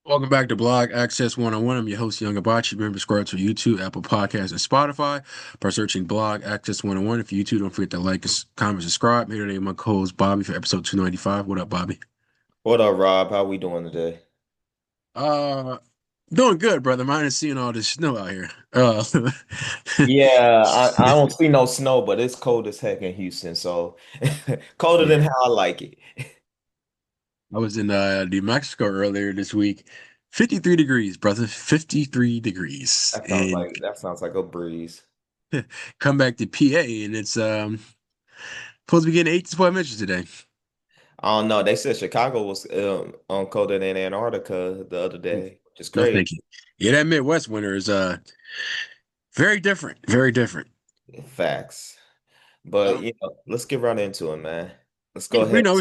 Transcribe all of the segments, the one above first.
Welcome back to Blog Access 101. I'm your host, Young Abachi. Remember, subscribe to YouTube, Apple Podcasts, and Spotify by searching Blog Access 101. If you YouTube, don't forget to like, comment, subscribe. Here today, my co-host Bobby for episode 295. What up, Bobby? What up, Rob? How we doing today? Uh, Doing good, brother. Minus seeing all this snow out here. Yeah, I don't see no snow, but it's cold as heck in Houston, so colder Yeah, than how I like it. I was in New Mexico earlier this week. 53 degrees, brother. 53 degrees. And That sounds like a breeze. come back to PA, and it's supposed to be getting 8 to 12 inches today. I don't know. They said Chicago was on colder than Antarctica the other day, which is No, crazy. thank you. Yeah, that Midwest winter is very different. Very different. Facts. But Um, let's get right into it, man. Let's go we ahead. know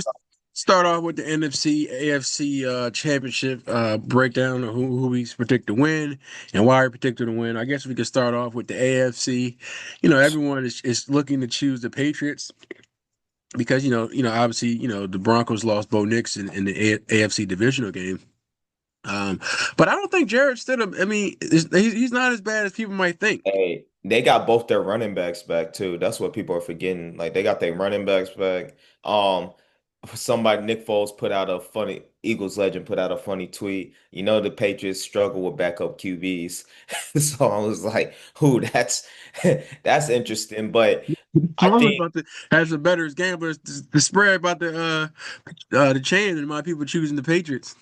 start off with the NFC AFC Championship breakdown of who we predict to win and why we predict to win. I guess we could start off with the AFC. Everyone is looking to choose the Patriots because obviously the Broncos lost Bo Nix in the AFC divisional game. Um, but I don't think Jared Stidham. I mean, he's not as bad as people might think. Hey, they got both their running backs back too. That's what people are forgetting. Like they got their running backs back. Somebody Nick Foles put out a funny Eagles legend put out a funny tweet. You know the Patriots struggle with backup QBs. So I was like, "Who? That's that's interesting." But I Tom think, about to have some better gamblers to spread about the change and my people choosing the Patriots.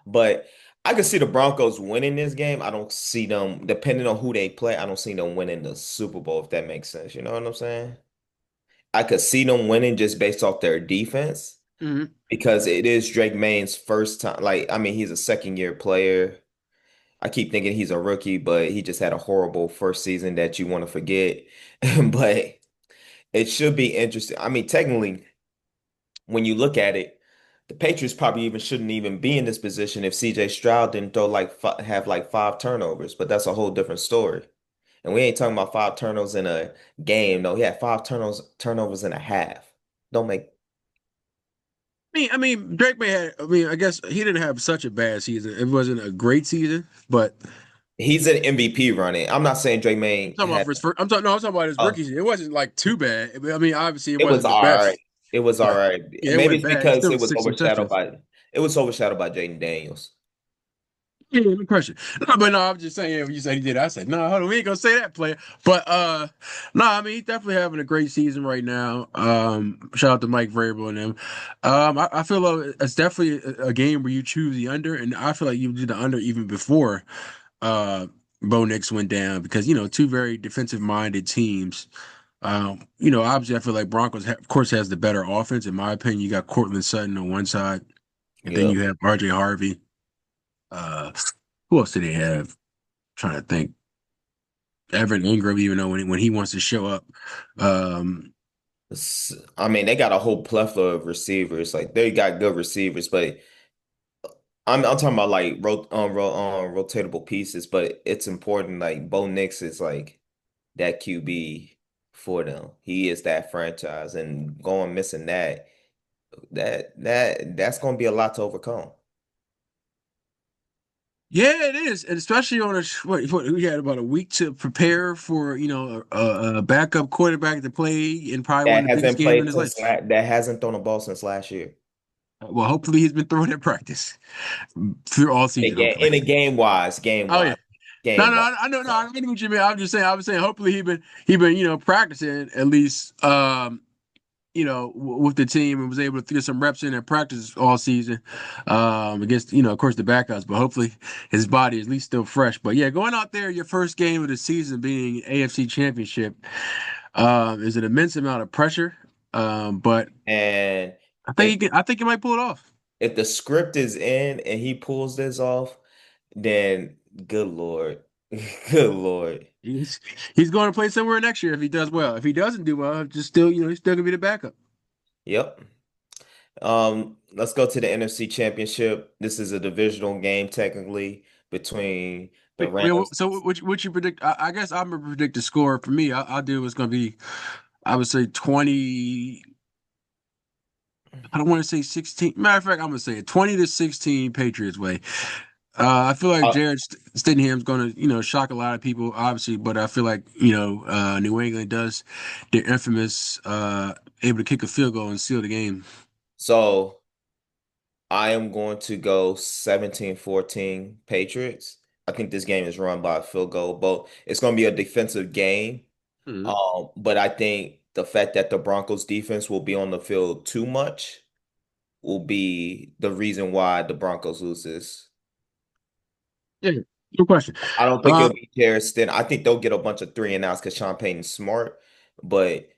but I could see the Broncos winning this game. I don't see them, depending on who they play. I don't see them winning the Super Bowl if that makes sense. You know what I'm saying? I could see them winning just based off their defense Hmm. because it is Drake May's first time. Like, I mean, he's a second year player. I keep thinking he's a rookie, but he just had a horrible first season that you want to forget. But it should be interesting. I mean, technically, when you look at it, the Patriots probably even shouldn't even be in this position if CJ Stroud didn't throw have like five turnovers, but that's a whole different story. And we ain't talking about five turnovers in a game. No, he had five turnovers and a half. Don't make Drake May had. I mean, I guess he didn't have such a bad season. It wasn't a great season, but He's an MVP running. I'm not saying Drake May I'm talking about had for his first. I'm talking. No, I'm talking about his uh rookie season. It wasn't like too bad. I mean, obviously, it it was wasn't the all right. best, It was all but right. yeah, it Maybe wasn't it's bad. He because still was six interceptions. it was overshadowed by Jaden Daniels. Yeah, no question. No, but no, I'm just saying. When you said he did, I said no. Hold on, we ain't gonna say that player. But no, I mean he's definitely having a great season right now. Shout out to Mike Vrabel and them. I feel like it's definitely a game where you choose the under, and I feel like you did the under even before uh Bo Nix went down because two very defensive minded teams. Obviously I feel like Broncos of course has the better offense in my opinion. You got Cortland Sutton on one side, and then Yep. you have RJ Harvey. Uh, who else do they have? Trying to think. Evan Ingram, even though when he wants to show up. Um, I mean, they got a whole plethora of receivers. Like they got good receivers, but I'm talking about like rotatable pieces. But it's important. Like Bo Nix is like that QB for them. He is that franchise, and going missing that's going to be a lot to overcome. yeah, it is, and especially on what we had about a week to prepare for a backup quarterback to play in probably one of the biggest games in his life. That hasn't thrown a ball since last year. Well, hopefully he's been throwing in practice through all season. Hopefully. In a game Oh yeah. wise, No, game no, wise. I know, no, I know what you mean. I'm just saying. I was saying, hopefully he been practicing at least with the team and was able to get some reps in at practice all season against, of course, the backups. But hopefully his body is at least still fresh. But yeah, going out there, your first game of the season being AFC Championship is an immense amount of pressure. But And I think if he can. I think he might pull it off. if the script is in and he pulls this off, then good Lord. Good Lord. He's he's going to play somewhere next year if he does well. If he doesn't do well, just still, he's still gonna be the backup. Yep. Let's go to the NFC Championship. This is a divisional game technically between the Rams. So what you predict? I guess I'm gonna predict the score for me. I'll do it's gonna be. I would say 20. I don't want to say 16. Matter of fact, I'm gonna say it 20-16 Patriots way. I feel like Uh, Jared Stidham's going to, shock a lot of people, obviously, but I feel like, New England does their infamous able to kick a field goal and seal the game. so I am going to go 17-14 Patriots. I think this game is run by a field goal. Both it's going to be a defensive game. Mhm. But I think the fact that the Broncos defense will be on the field too much will be the reason why the Broncos lose this. Yeah, no question. I don't think Uh, it'll be Harrison. I think they'll get a bunch of three and outs because Sean Payton's smart, but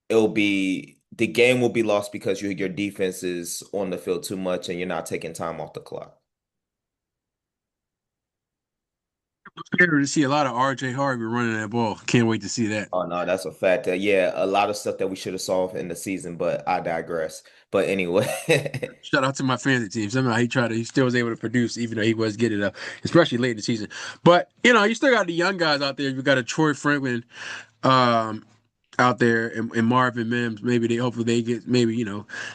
it'll be the game will be lost because your defense is on the field too much and you're not taking time off the clock. Scared to see a lot of RJ Harvey running that ball. Can't wait to see that. Oh no, that's a fact. Yeah, a lot of stuff that we should have solved in the season, but I digress. But anyway, Shout out to my fantasy team. Somehow he still was able to produce, even though he was getting up, especially late in the season. But you still got the young guys out there. You got a Troy Franklin, um, out there, and Marvin Mims. Hopefully they get,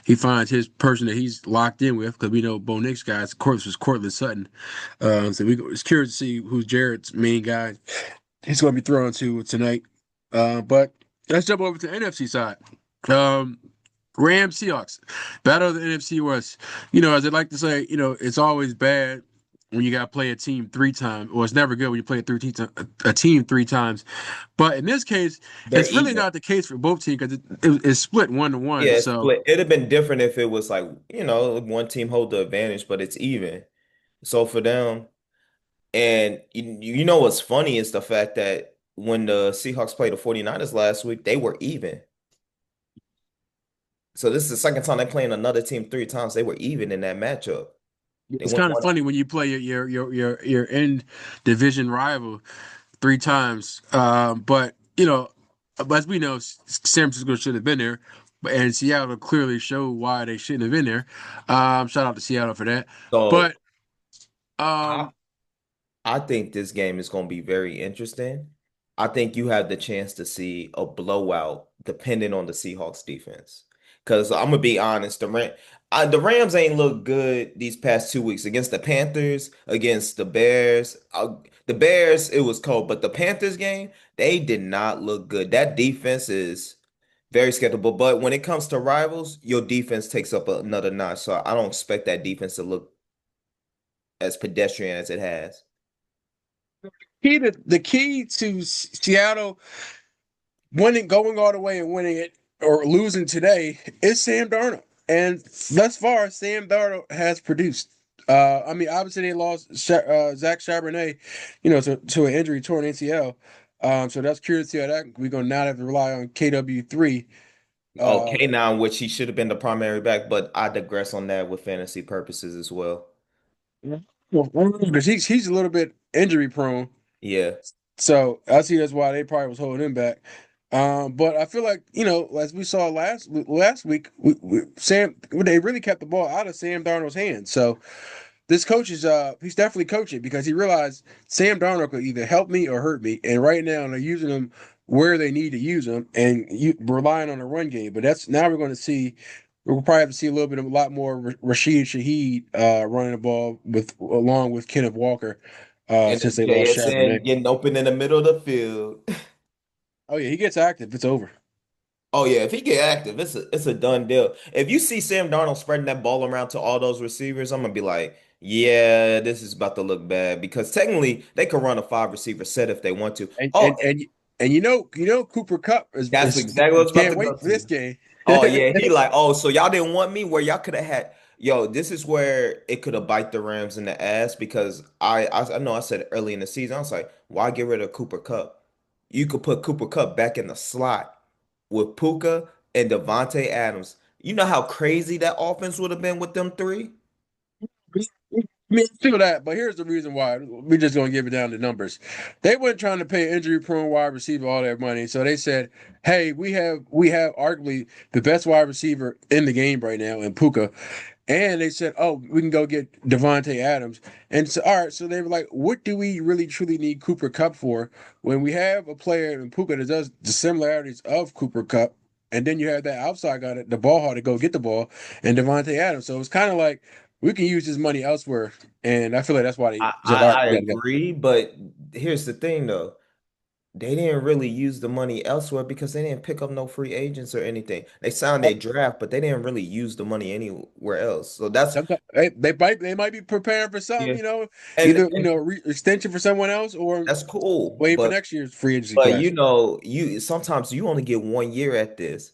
he finds his person that he's locked in with, because we know Bo Nick's guys, of course, was Cortland Sutton. It's curious to see who's Jared's main guy he's going to be throwing to tonight. But let's jump over to the NFC side. Um, Rams Seahawks battle of the NFC West. As they like to say, it's always bad when you got to play a team three times, or it's never good when you play a team three times. But in this case, they're it's really even. not the case for both teams, because it's split 1-1. Yeah, it's So split. It'd have been different if it was like, one team hold the advantage, but it's even. So for them, and you know what's funny is the fact that when the Seahawks played the 49ers last week, they were even. So this is the second time they playing another team three times. They were even in that matchup. They it's went kind of one. funny when you play your end division rival three times. But as we know, San Francisco should have been there, and Seattle clearly showed why they shouldn't have been there. Shout out to Seattle for that. But So I um, I think this game is going to be very interesting. I think you have the chance to see a blowout depending on the Seahawks defense. Because I'm gonna be honest, the Rams ain't looked good these past 2 weeks against the Panthers, against the Bears. The Bears, it was cold, but the Panthers game, they did not look good. That defense is very skeptical. But when it comes to rivals, your defense takes up another notch. So I don't expect that defense to look as pedestrian as it has. the key to Seattle going all the way and winning it, or losing today, is Sam Darnold. And thus far, Sam Darnold has produced. I mean, obviously they lost Zach Charbonnet, to an injury, torn ACL. So that's curious to see how that we're gonna now have to rely on KW3. Uh, Okay, now which he should have been the primary back, but I digress on that with fantasy purposes as well. because he's a little bit injury prone. Yeah. So I see that's why they probably was holding him back. But I feel like, as we saw last week, they really kept the ball out of Sam Darnold's hands. So this coach he's definitely coaching, because he realized Sam Darnold could either help me or hurt me, and right now they're using him where they need to use him, and relying on the run game. But that's now we're going to see. We'll probably have to see a lot more Rashid Shaheed running the ball along with Kenneth Walker, And since then they lost Charbonnet. JSN getting open in the middle of the field. Oh yeah, he gets active, it's over. Oh yeah, if he get active, it's a done deal. If you see Sam Darnold spreading that ball around to all those receivers, I'm gonna be like, yeah, this is about to look bad because technically they could run a five receiver set if they want to. And Oh, and and and Cooper Cup that's exactly what I was about can't to go wait for this to. game. Oh yeah, he like, oh, so y'all didn't want me where y'all could have had. Yo, this is where it could have bite the Rams in the ass because I know I said early in the season, I was like, why get rid of Cooper Cup? You could put Cooper Cup back in the slot with Puka and Devontae Adams. You know how crazy that offense would have been with them three? I mean, I feel that, but here's the reason why. We're just gonna give it down to numbers. They weren't trying to pay injury prone wide receiver all that money, so they said, "Hey, we have arguably the best wide receiver in the game right now in Puka," and they said, "Oh, we can go get Devontae Adams." And so, all right, so they were like, "What do we really truly need Cooper Cup for when we have a player in Puka that does the similarities of Cooper Cup?" And then you have that outside guy, the ball hard to go get the ball, and Devontae Adams. So it's kind of like, we can use this money elsewhere. And I feel like that's why they I, said, I, all right, I we gotta go. agree, but here's the thing though. They didn't really use the money elsewhere because they didn't pick up no free agents or anything. They signed their draft, but they didn't really use the money anywhere else. So that's Sometimes they might be preparing for something, yeah. either And extension for someone else or that's cool. wait for But next year's free agency but class. you sometimes you only get 1 year at this.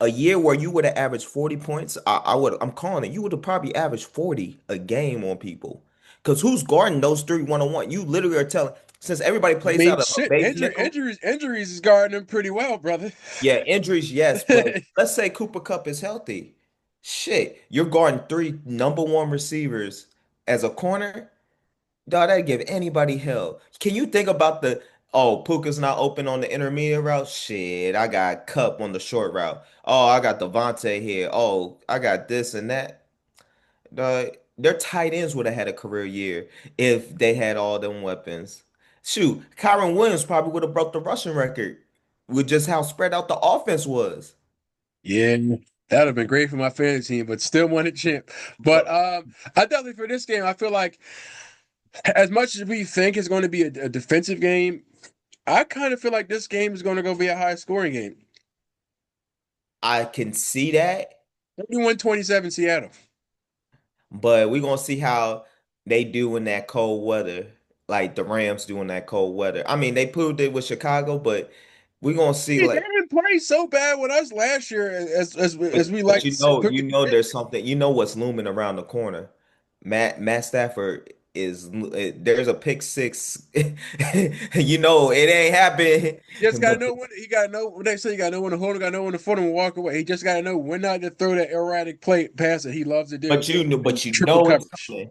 A year where you would have averaged 40 points, I'm calling it, you would have probably averaged 40 a game on people. Because who's guarding those three one-on-one? You literally are telling, since everybody I plays mean, out of a shit, base nickel, injuries is guarding them pretty well, brother. yeah, injuries, yes, but let's say Cooper Cup is healthy. Shit, you're guarding three number one receivers as a corner. Dog, that'd give anybody hell. Can you think about Puka's not open on the intermediate route? Shit, I got Cup on the short route. Oh, I got Devontae here. Oh, I got this and that. Their tight ends would have had a career year if they had all them weapons. Shoot, Kyron Williams probably would have broke the rushing record with just how spread out the offense was. Yeah, that'd have been great for my fantasy team, but still wanted champ. But But I definitely for this game, I feel like as much as we think it's going to be a defensive game, I kind of feel like this game is going to go be a high scoring game. I can see that. 31-27 Seattle. But we're gonna see how they do in that cold weather, like the Rams do in that cold weather. I mean, they proved it with Chicago, but we're gonna see They like didn't play so bad with us last year as we but like to put there's something, what's looming around the corner. Matt Stafford is there's a pick six. It ain't just happened. gotta But know when he gotta know when they say you gotta know when to hold him, gotta know when to foot him and walk away. He just gotta know when not to throw that erratic play pass that he loves to do in but you triple know it's coverage. coming.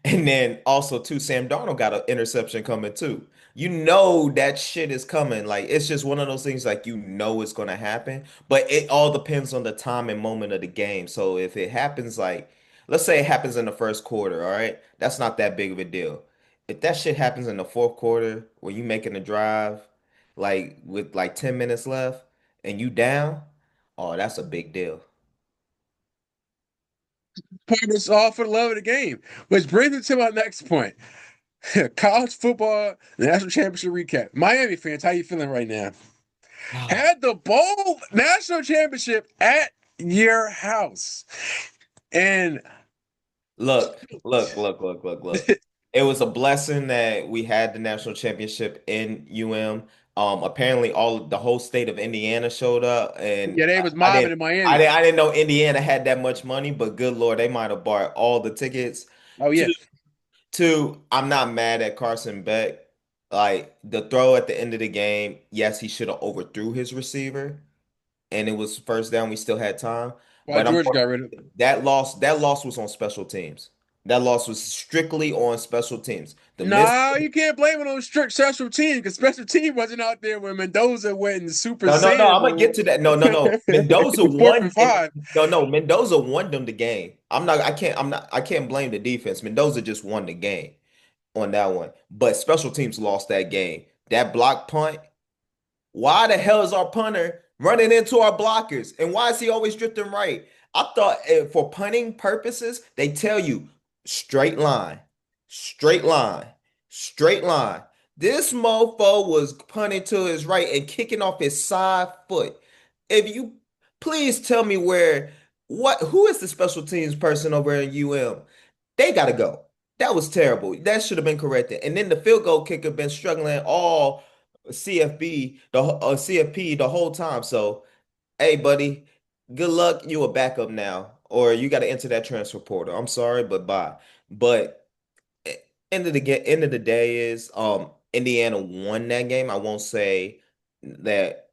And then also too, Sam Darnold got an interception coming too. You know that shit is coming. Like it's just one of those things like it's gonna happen. But it all depends on the time and moment of the game. So if it happens like let's say it happens in the first quarter, all right, that's not that big of a deal. If that shit happens in the fourth quarter where you making a drive, like with like 10 minutes left and you down, oh, that's a big deal. Part this all for the love of the game, which brings me to my next point. College football national championship recap. Miami fans, how you feeling right now? Had the bowl national championship at your house. And Look. It was a blessing that we had the national championship in UM. Apparently the whole state of Indiana showed up, and yeah, they was mobbing in Miami. I didn't know Indiana had that much money, but good Lord, they might have bought all the tickets. Oh Two, yeah. I'm not mad at Carson Beck. Like the throw at the end of the game, yes, he should have overthrew his receiver, and it was first down. We still had time, Why but Georgia got rid of that loss was on special teams. That loss was strictly on special teams. The miss. No, you can't blame it on strict special team because special team wasn't out there when Mendoza went in Super No. Saiyan I'm gonna get mode. to that. No. Mendoza Fourth won. and five. No. Mendoza won them the game. I can't blame the defense. Mendoza just won the game on that one. But special teams lost that game. That block punt. Why the hell is our punter running into our blockers? And why is he always drifting right? I thought for punting purposes, they tell you straight line, straight line, straight line. This mofo was punting to his right and kicking off his side foot. If you please tell me who is the special teams person over in UM? They gotta go. That was terrible. That should have been corrected. And then the field goal kicker been struggling all CFP the whole time. So, hey, buddy, good luck. You a backup now, or you got to enter that transfer portal. I'm sorry, but bye. But eh, end of the day is Indiana won that game. I won't say that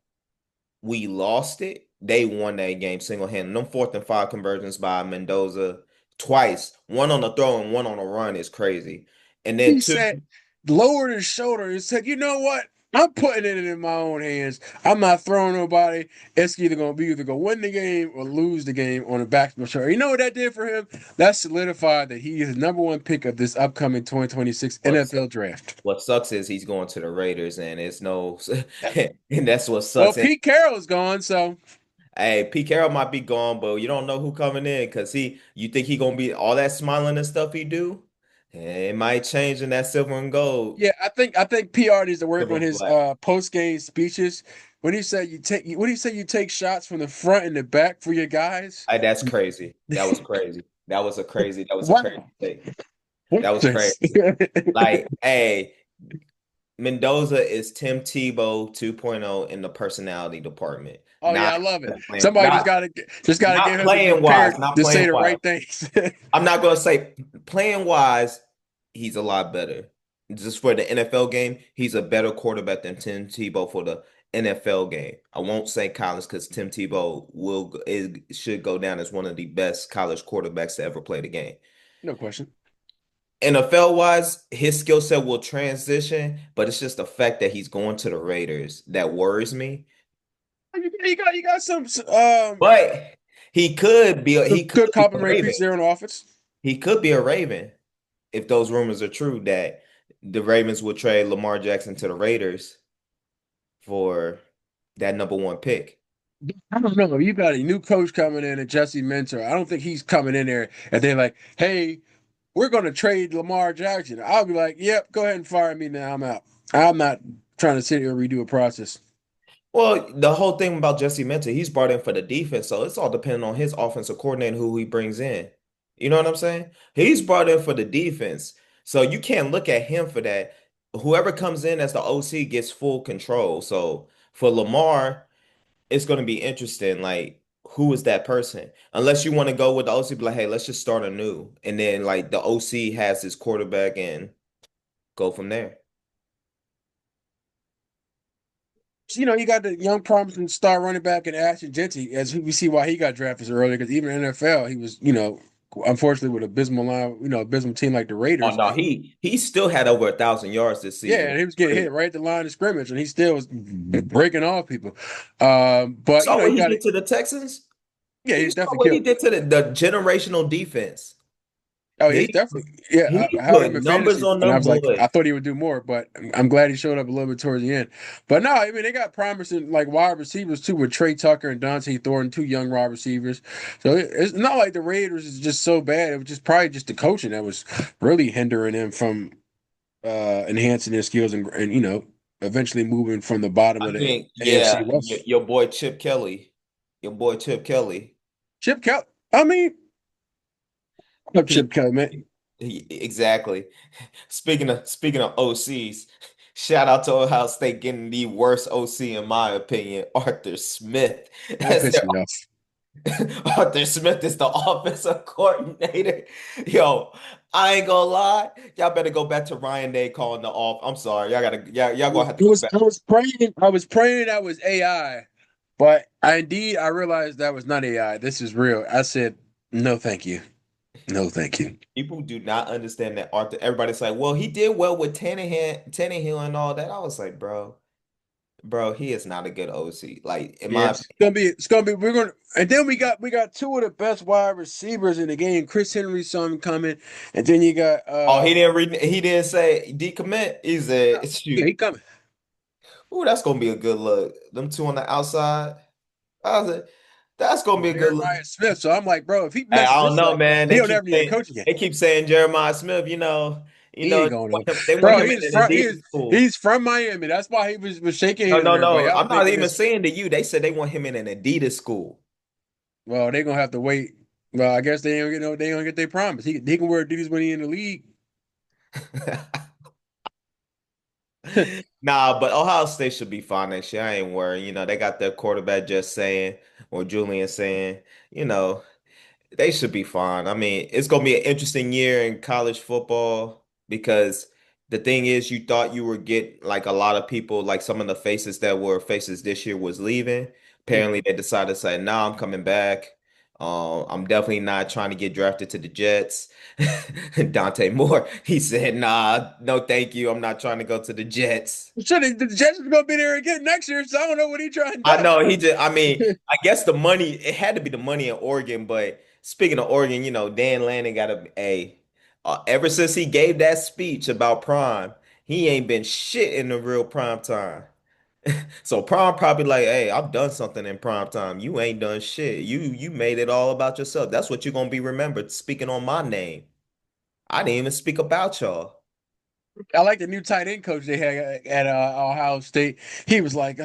we lost it. They won that game single-handed. Them fourth and five conversions by Mendoza twice, one on the throw and one on the run is crazy. And then He two, said, lowered his shoulder and said, "You know what? I'm putting it in my own hands. I'm not throwing nobody. It's either gonna win the game or lose the game on the back of my shoulder." You know what that did for him? That solidified that he is the number one pick of this upcoming 2026 what's NFL draft. what sucks is he's going to the Raiders, and it's no, and that's what Well, sucks. And Pete Carroll's gone, so Hey, Pete Carroll might be gone, but you don't know who coming in because you think he gonna be all that smiling and stuff he do? It might change in that silver and gold, Yeah, I think PR needs to work silver on and his black. post game speeches. When he said you take shots from the front and the back for your guys. That's crazy. That was crazy. That was a Why? crazy take. What That was this? crazy. Like, hey, Mendoza is Tim Tebow 2.0 in the personality department. Oh yeah, I love it. Playing, Somebody just gotta not get him to be playing wise, prepared not to say playing the wise. right things. I'm not gonna say playing wise, he's a lot better. Just for the NFL game, he's a better quarterback than Tim Tebow for the NFL game. I won't say college because Tim Tebow should go down as one of the best college quarterbacks to ever play the game. No question. NFL wise, his skill set will transition, but it's just the fact that he's going to the Raiders that worries me. You got But he some could good be a complimentary Raven. pieces there on the offense. He could be a Raven if those rumors are true that the Ravens will trade Lamar Jackson to the Raiders for that number one pick. I don't know. You got a new coach coming in, and Jesse Mentor. I don't think he's coming in there and they're like, "Hey, we're going to trade Lamar Jackson." I'll be like, "Yep, go ahead and fire me now. I'm out. I'm not trying to sit here and redo a process." Well, the whole thing about Jesse Minter, he's brought in for the defense, so it's all depending on his offensive coordinator who he brings in. You know what I'm saying? He's brought in for the defense, so you can't look at him for that. Whoever comes in as the OC gets full control. So for Lamar, it's going to be interesting. Like, who is that person? Unless you want to go with the OC, be like, hey, let's just start anew, and then like the OC has his quarterback and go from there. You got the young promising star running back in Ashton Genty, as we see why he got drafted so early. Because even in the NFL, he was, unfortunately with abysmal line, abysmal team like the Oh Raiders. no, he still had over 1,000 yards this Yeah, season. and he was getting hit right at the line of scrimmage, and he still was breaking off people. But Saw what you he got to, did to the Texans. yeah, You he's saw definitely what he killed. did to the generational defense. Oh, yeah, he's He definitely. Yeah, he I had him put in numbers fantasy, on and I them was like, I boys. thought he would do more, but I'm glad he showed up a little bit towards the end. But no, I mean they got promising like wide receivers too with Trey Tucker and Dante Thornton, two young wide receivers. So it's not like the Raiders is just so bad. It was just probably just the coaching that was really hindering them from enhancing their skills and eventually moving from the bottom I of the think, AFC yeah, West. your boy Chip Kelly, your boy Chip Kelly. Chip Kelly. I mean, I love He, Chip Kelly, man. exactly. Speaking of OCs, shout out to Ohio State getting the worst OC in my opinion, Arthur Smith. That As pissed their me off. Arthur Smith is the offensive coordinator. Yo, I ain't gonna lie. Y'all better go back to Ryan Day calling the off. I'm sorry. Y'all gonna have to go back. I was praying that was AI, but I realized that was not AI. This is real. I said, no, thank you. No, thank you. People do not understand that Arthur. Everybody's like, well, he did well with Tannehill and all that. I was like, bro, he is not a good OC. Like, in Yeah, my it's gonna be and then we got two of the best wide receivers in the game. Chris Henry saw him coming, and then you got oh, he didn't say decommit. He said, yeah, shoot. he coming. Ooh, that's gonna be a good look. Them two on the outside. I was like, that's gonna be a good look. Jeremiah Smith. So I'm like, bro, if he Hey, messes I don't this know, up, man. he don't ever need a coach again. They keep saying Jeremiah Smith. He ain't going to. They want Bro, him in an Adidas school. he's from Miami. That's why he was shaking No, hands with no, everybody. no. I was I'm not thinking even this. saying to you. They said they want him in an Adidas school. Well, they're gonna have to wait. Well, I guess they don't get their promise. He can wear Adidas when he in the league. Nah, but Ohio State should be fine next year. I ain't worried. They got their quarterback just saying, or Julian saying, you know. They should be fine. I mean, it's going to be an interesting year in college football because the thing is, you thought you were get like a lot of people, like some of the faces that were faces this year was leaving. Apparently, they decided to say, "No, I'm coming back. I'm definitely not trying to get drafted to the Jets." Dante Moore, he said, "Nah, no, thank you. I'm not trying to go to the Jets." So the Jets are gonna be there again next year. So I don't know what he trying I to know I mean, I guess the money, it had to be the money in Oregon, but speaking of Oregon, Dan Lanning got ever since he gave that speech about prime, he ain't been shit in the real prime time. So Prime probably like, hey, I've done something in prime time. You ain't done shit. You made it all about yourself. That's what you're gonna be remembered speaking on my name. I didn't even speak about y'all. I like the new tight end coach they had at Ohio State. He was like,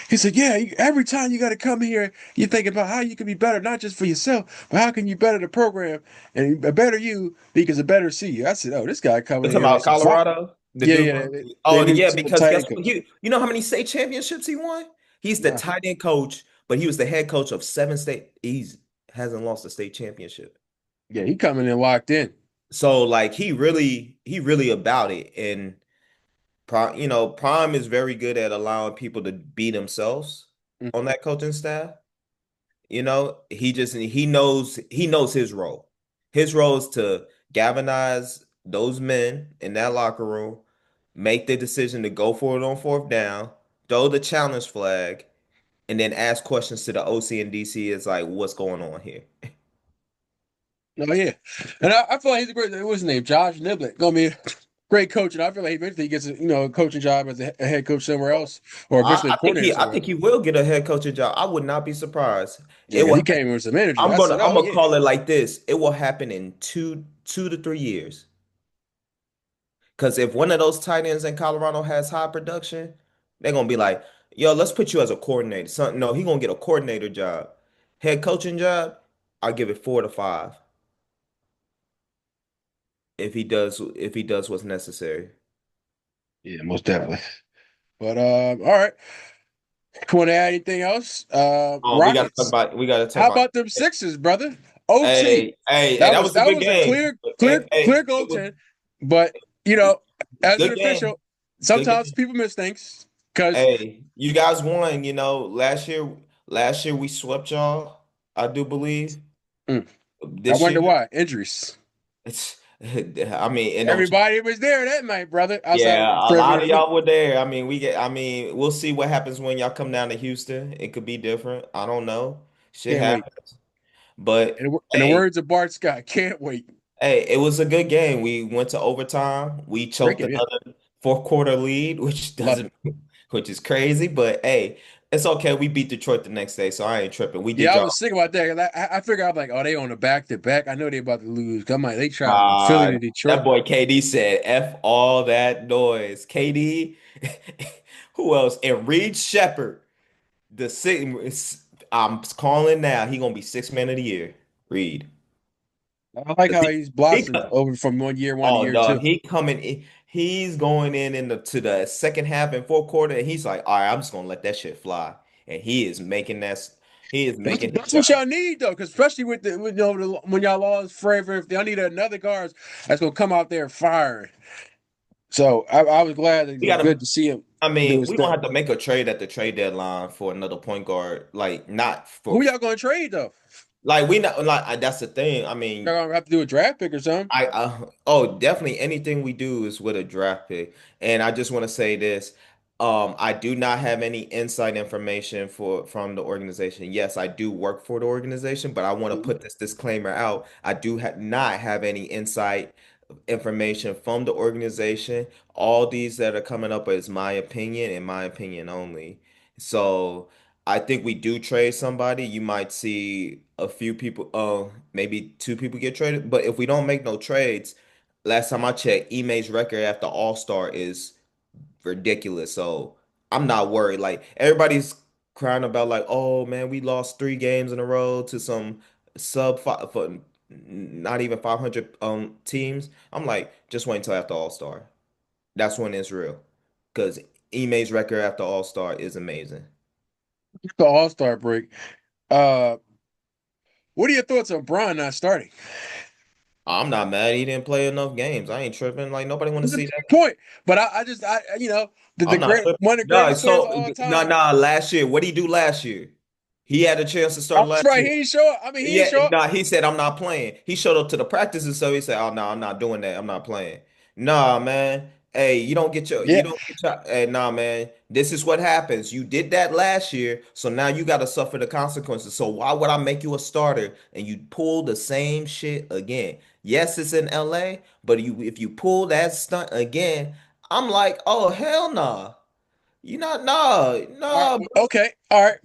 he said, yeah, every time you got to come here, you think about how you can be better, not just for yourself, but how can you better the program and a better you because a better see you. I said, oh, this guy We're coming talking here with about some fire. Colorado, the Yeah, dude. yeah, they Oh new yeah, because tight guess end what? coach. You know how many state championships he won? He's the Nah, tight end coach, but he was the head coach of seven state. He's hasn't lost a state championship. yeah, he coming in locked in. So like he really about it. And Prime, Prime is very good at allowing people to be themselves on that coaching staff. He knows his role. His role is to galvanize those men in that locker room, make the decision to go for it on fourth down, throw the challenge flag, and then ask questions to the OC and DC. It's like, what's going on here? Oh yeah, and I feel like he's a great. What's his name? Josh Niblett. Gonna be a great coach, and I feel like eventually he gets a coaching job as a head coach somewhere else, or I, eventually a I think coordinator he I somewhere think else. he will get a head coaching job. I would not be surprised. Yeah, It because will he came with some energy. I'm I gonna said, I'm oh gonna yeah, call it like this. It will happen in two to 3 years. Because if one of those tight ends in Colorado has high production, they're gonna be like, "Yo, let's put you as a coordinator." No, he gonna get a coordinator job, head coaching job. I'll give it 4 to 5 if he does what's necessary. yeah, most definitely. But all right. Want to add anything else? Rockets. We gotta talk How about. about them Sixers, brother? OT. Hey, That that was was a that good was a game. clear It was goaltend. But you know, as an good game. official, Good sometimes game. people miss things. Because Hey, you guys won. Last year we swept y'all. I do believe I this year. wonder why injuries. It's, I mean, and don't Everybody was there that night, brother. Outside Yeah, of a Fred lot of VanVleet. y'all were there. I mean, we'll see what happens when y'all come down to Houston. It could be different. I don't know. Shit Can't wait. happens. But In the hey, words of Bart Scott, can't wait. it was a good game. We went to overtime. We Great choked game, yeah. another fourth quarter lead, which Love it. doesn't, which is crazy. But hey, it's okay. We beat Detroit the next day, so I ain't tripping. We did Yeah, I y'all. was thinking about that. 'Cause I figured out like, oh, they on the back to back. I know they about to lose. Come on, they traveling from Philly Uh, to that Detroit. boy KD said, F all that noise. KD, who else? And Reed Shepard. The six, I'm calling now. He gonna be six man of the year. Reed. I like 'Cause how He, he's he blossomed co- over from one to oh year dog, two. he coming in. He's going in to the second half and fourth quarter, and he's like, all right, I'm just gonna let that shit fly. And he is making that. He is making his That's shot. what y'all need though, because especially when y'all lost Fravor, if y'all need another guard that's gonna come out there firing. So I was glad We and good gotta. to see him I do mean, his we don't thing. have to make a trade at the trade deadline for another point guard. Like not Who for y'all gonna trade though? like we not like that's the thing. I Y'all mean, gonna have to do a draft pick or something. oh, definitely anything we do is with a draft pick. And I just want to say this. I do not have any inside information from the organization. Yes, I do work for the organization, but I want to put this disclaimer out. I do not have any inside information from the organization. All these that are coming up is my opinion and my opinion only. So I think we do trade somebody. You might see a few people, maybe two people get traded. But if we don't make no trades, last time I checked, Ime's record after All-Star is ridiculous. So I'm not worried. Like everybody's crying about like, oh man, we lost 3 games in a row to some sub five for not even 500 teams. I'm like, just wait until after All-Star. That's when it's real. Because Ime's record after All-Star is amazing. The All Star break. Uh, what are your thoughts on Braun not starting? I'm not mad. He didn't play enough games. I ain't tripping. Like nobody want to That's a see fair that. point, but the I'm not great tripping. one of the No, greatest players of so all no, time. no. Last year, what did he do last year? He had a chance to I'm start last surprised year. he didn't show up. I mean, he didn't Yeah, show up. nah, he said I'm not playing. He showed up to the practices, so he said, "Oh no, I'm not doing that. I'm not playing." Nah, man. Hey, you Yeah, don't get your hey, nah, man. This is what happens. You did that last year, so now you got to suffer the consequences. So why would I make you a starter and you pull the same shit again? Yes, it's in LA, but if you pull that stunt again, I'm like, oh hell nah. You not no All right, no. okay, all right.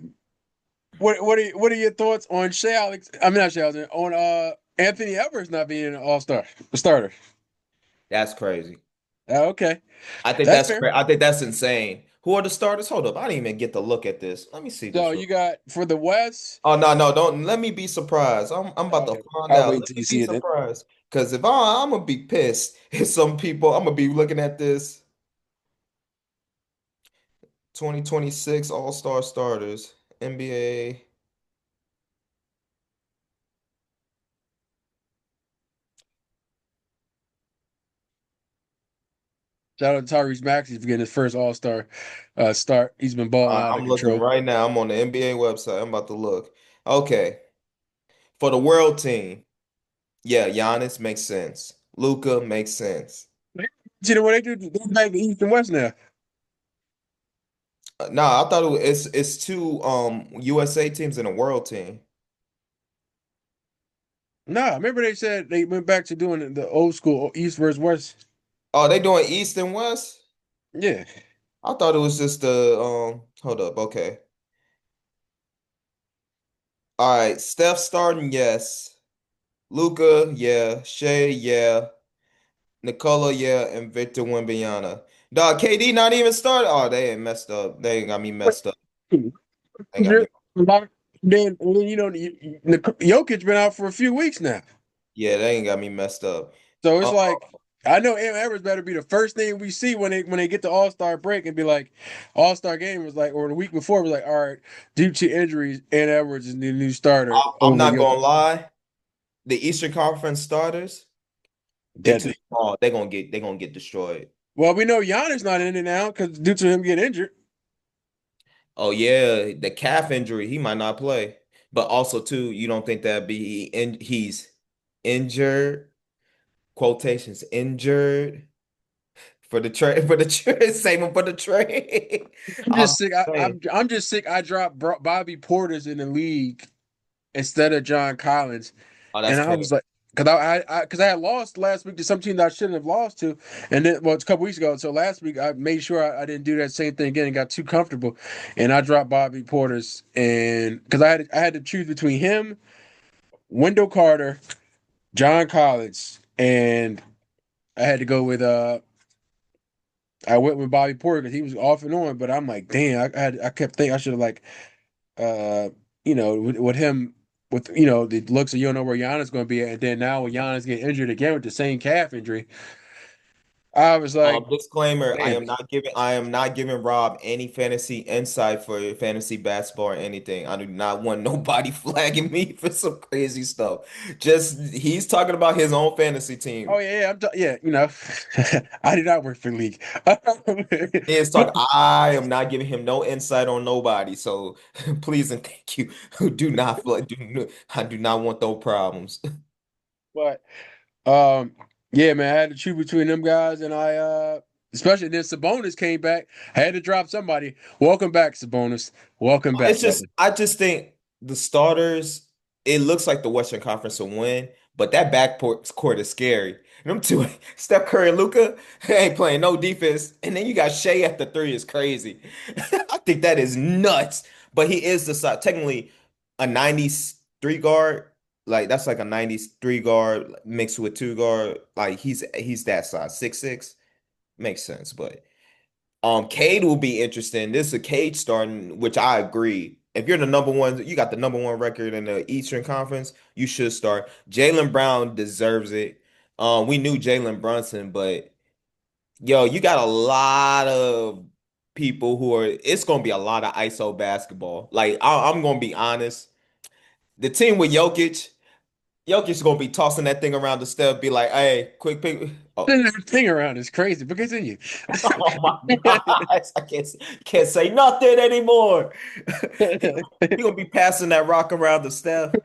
What are your thoughts on Shea Alex? I mean not Shea Alex, on Anthony Edwards not being an all-star starter? That's crazy. Okay, I think that's that's fair. I think that's insane. Who are the starters? Hold up, I didn't even get to look at this. Let me see So this. you got for the West. Oh no, no, don't let me be surprised. I'm about to Okay, find I'll out. wait Let until me you be see it then. surprised. Because if I'm gonna be pissed if some people I'm gonna be looking at this 2026 All-Star starters, NBA. Shout out to Tyrese Maxey for getting his first All-Star start. He's been balling out of I'm looking control. right now. I'm on the NBA website. I'm about to look. Okay. For the world team, yeah, Giannis makes sense. Luca makes sense. See the way they do? They're back to East and West now. No, I thought it's two USA teams and a world team. Nah, remember they said they went back to doing the old school East versus West. Oh, they doing East and West? Yeah, I thought it was just the hold up, okay. All right, Steph starting, yes. Luca, yeah. Shea, yeah. Nikola, yeah, and Victor Wembanyama. Dog, KD not even started. Oh, they ain't messed up. They ain't got me messed up. They got me. then Jokic been out for a few weeks now. Yeah, they ain't got me messed up. So it's Oh, like I know Aaron Edwards better be the first thing we see when they get the All-Star break and be like All-Star game was like or the week before was like, all right, due to injuries, Aaron Edwards is the new starter I'm over not Jokic. gonna lie. The Eastern Conference starters, they too Deadly. small. They gonna get destroyed. Well, we know Giannis not in it now because due to him getting injured. Oh yeah, the calf injury, he might not play. But also too, you don't think that be he's injured, quotations injured for the trade for the trade, save him for the trade. I'm I'm just sick. saying. I'm just sick. I dropped Bobby Portis in the league instead of John Collins, Oh, and that's I crazy. was like, because I had lost last week to some team that I shouldn't have lost to, and then well, it's a couple weeks ago. So last week I made sure I didn't do that same thing again and got too comfortable, and I dropped Bobby Portis, and because I had to choose between him, Wendell Carter, John Collins, and I had to go with I went with Bobby Porter because he was off and on, but I'm like, damn, I kept thinking I should have like uh, with him, with the looks of you don't know where Giannis going to be at, and then now when Giannis get injured again with the same calf injury, I was like, Disclaimer, damn. I am not giving Rob any fantasy insight for fantasy basketball or anything. I do not want nobody flagging me for some crazy stuff. Just he's talking about his own fantasy Oh team. yeah, yeah, I did not work for the league. He is talking. I am not giving him no insight on nobody. So please and thank you. Do not I do not want those problems. But um, yeah, man, I had to choose between them guys, and especially then Sabonis came back. I had to drop somebody. Welcome back, Sabonis. Welcome back, It's just, brother. I just think the starters, it looks like the Western Conference will win, but that court is scary. Them two, Steph Curry and Luca, they ain't playing no defense. And then you got Shea at the three is crazy. I think that is nuts. But he is the side, technically a 93 guard. Like that's like a 93 guard mixed with two guard. Like he's that size, 6'6". Makes sense, but. Cade will be interesting. This is a Cade starting, which I agree. If you're the number one, you got the number one record in the Eastern Conference, you should start. Jaylen Brown deserves it. We knew Jalen Brunson, but yo, you got a lot of people who are. It's gonna be a lot of ISO basketball. Like I'm gonna be honest, the team with Jokic is gonna be tossing that thing around the step, be like, "Hey, quick pick." Oh, The thing around is crazy, but continue. oh my gosh, can't say nothing anymore. He gonna be passing that rock around the Steph.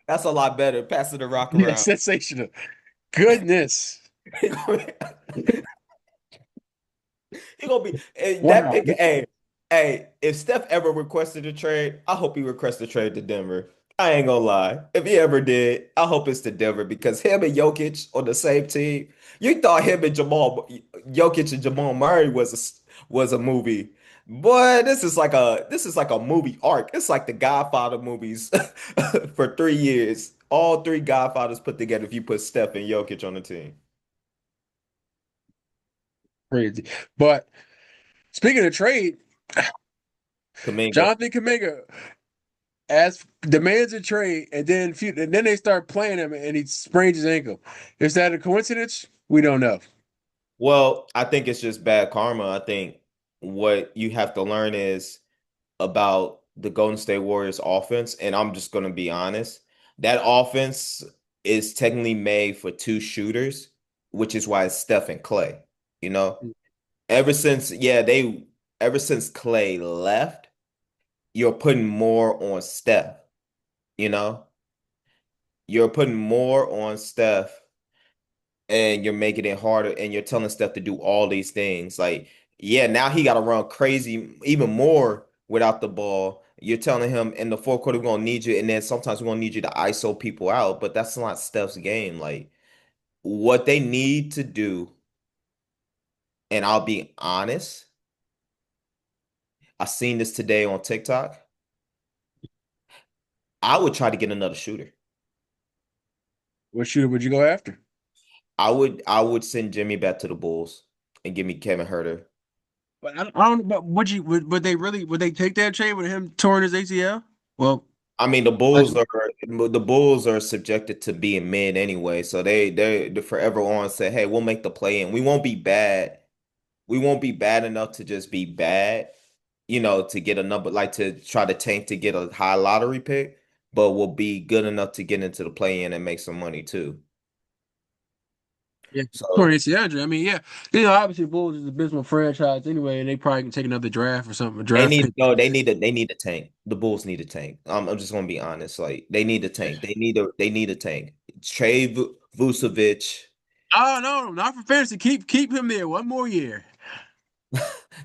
That's a lot better, passing the rock Yeah, around. sensational. Goodness. He gonna he gonna be that Wow. pick. Hey, if Steph ever requested a trade, I hope he requested a trade to Denver. I ain't gonna lie. If he ever did, I hope it's to Denver because him and Jokic on the same team. You thought him and Jokic and Jamal Murray was a movie. Boy, this is like a movie arc. It's like the Godfather movies for 3 years. All three Godfathers put together if you put Steph and Jokic on the team. Crazy. But speaking of trade, Kuminga. Jonathan Kuminga as demands a trade, and then they start playing him, and he sprains his ankle. Is that a coincidence? We don't know. Well, I think it's just bad karma. I think what you have to learn is about the Golden State Warriors offense, and I'm just going to be honest. That offense is technically made for two shooters, which is why it's Steph and Clay. You know, ever since, yeah, ever since Clay left, you're putting more on Steph. You know, you're putting more on Steph and you're making it harder and you're telling Steph to do all these things. Like, yeah, now he got to run crazy even more without the ball. You're telling him in the fourth quarter, we're going to need you. And then sometimes we're going to need you to ISO people out. But that's not Steph's game. Like, what they need to do, and I'll be honest, I seen this today on TikTok. I would try to get another shooter. What shooter would you go after? I would send Jimmy back to the Bulls and give me Kevin Herter. But I don't. But would they really would they take that trade with him torn his ACL? Well, I mean, I, the Bulls are subjected to being mid anyway, so they're forever on say, hey, we'll make the play in. We won't be bad. We won't be bad enough to just be bad, to get a number like to try to tank to get a high lottery pick, but we'll be good enough to get into the play in and make some money too. yeah, torn So ACL injury. I mean, yeah, obviously Bulls is a abysmal franchise anyway, and they probably can take another draft or something, a they draft need pick. no, they need a tank. The Bulls need a tank. I'm just gonna be honest. Like they need a tank. They need a tank. Trade Vucevic. Oh no, not for fantasy. Keep him there one more year,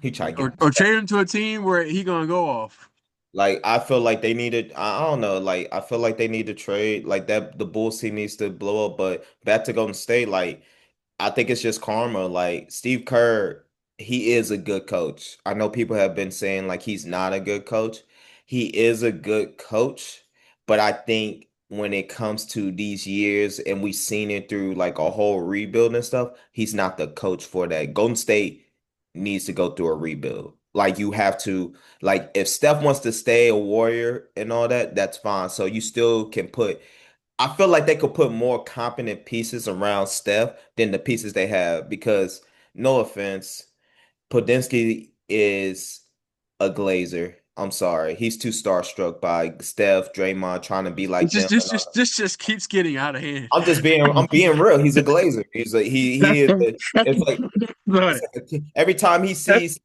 He tried to or get or trade him to a team where he gonna go off. like I feel like they needed I don't know, like I feel like they need to trade like that the Bulls team needs to blow up, but back to Golden State, like I think it's just karma. Like Steve Kerr, he is a good coach. I know people have been saying like he's not a good coach. He is a good coach, but I think when it comes to these years and we've seen it through like a whole rebuild and stuff, he's not the coach for that. Golden State needs to go through a rebuild. Like you have to like if Steph wants to stay a Warrior and all that, that's fine. So you still can put I feel like they could put more competent pieces around Steph than the pieces they have because, no offense, Podensky is a glazer. I'm sorry. He's too starstruck by Steph, Draymond trying to be It like just them. just just this just keeps getting out of hand. I'm being real. He's a glazer. He That's is it's like about it's it. like every time he sees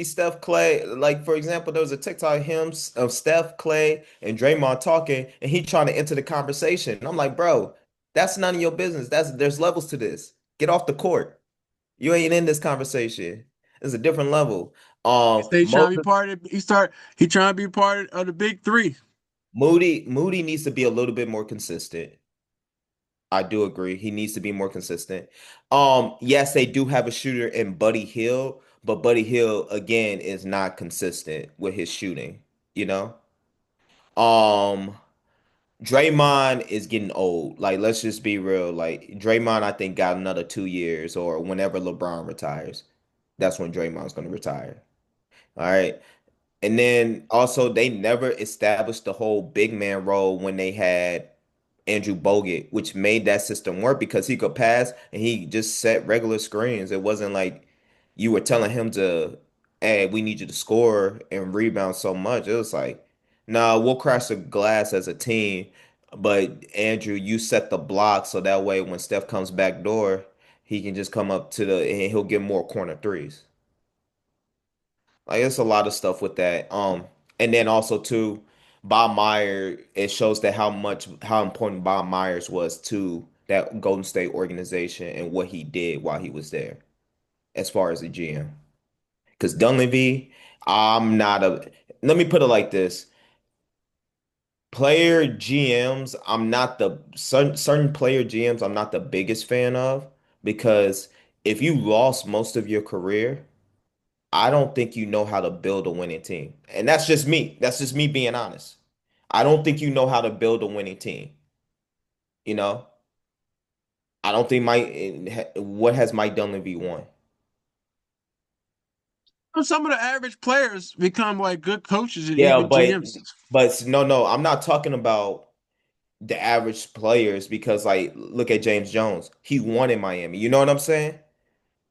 Steph Clay, like for example, there was a TikTok of him of Steph Clay and Draymond talking, and he trying to enter the conversation. And I'm like, bro, that's none of your business. There's levels to this. Get off the court. You ain't in this conversation. It's a different level. Stay trying to be Moses part of. He trying to be part of the big three. Moody needs to be a little bit more consistent. I do agree. He needs to be more consistent. Yes, they do have a shooter in Buddy Hill, but Buddy Hill again is not consistent with his shooting, you know? Um, Draymond is getting old. Like, let's just be real. Like, Draymond, I think, got another 2 years or whenever LeBron retires. That's when Draymond's gonna retire. All right. And then also they never established the whole big man role when they had Andrew Bogut, which made that system work because he could pass and he just set regular screens. It wasn't like you were telling him to, hey, we need you to score and rebound so much. It was like, no, we'll crash the glass as a team. But Andrew, you set the block so that way when Steph comes back door, he can just come up to the and he'll get more corner threes. Like it's a lot of stuff with that. And then also too, Bob Meyer, it shows that how important Bob Myers was to that Golden State organization and what he did while he was there, as far as the GM. Because Dunleavy, I'm not a. Let me put it like this: player GMs, I'm not the certain player GMs, I'm not the biggest fan of because if you lost most of your career. I don't think you know how to build a winning team. And that's just me. That's just me being honest. I don't think you know how to build a winning team. You know, I don't think what has Mike Dunleavy won? Some of the average players become like good coaches and Yeah, even GMs. but no, I'm not talking about the average players because like look at James Jones. He won in Miami. You know what I'm saying?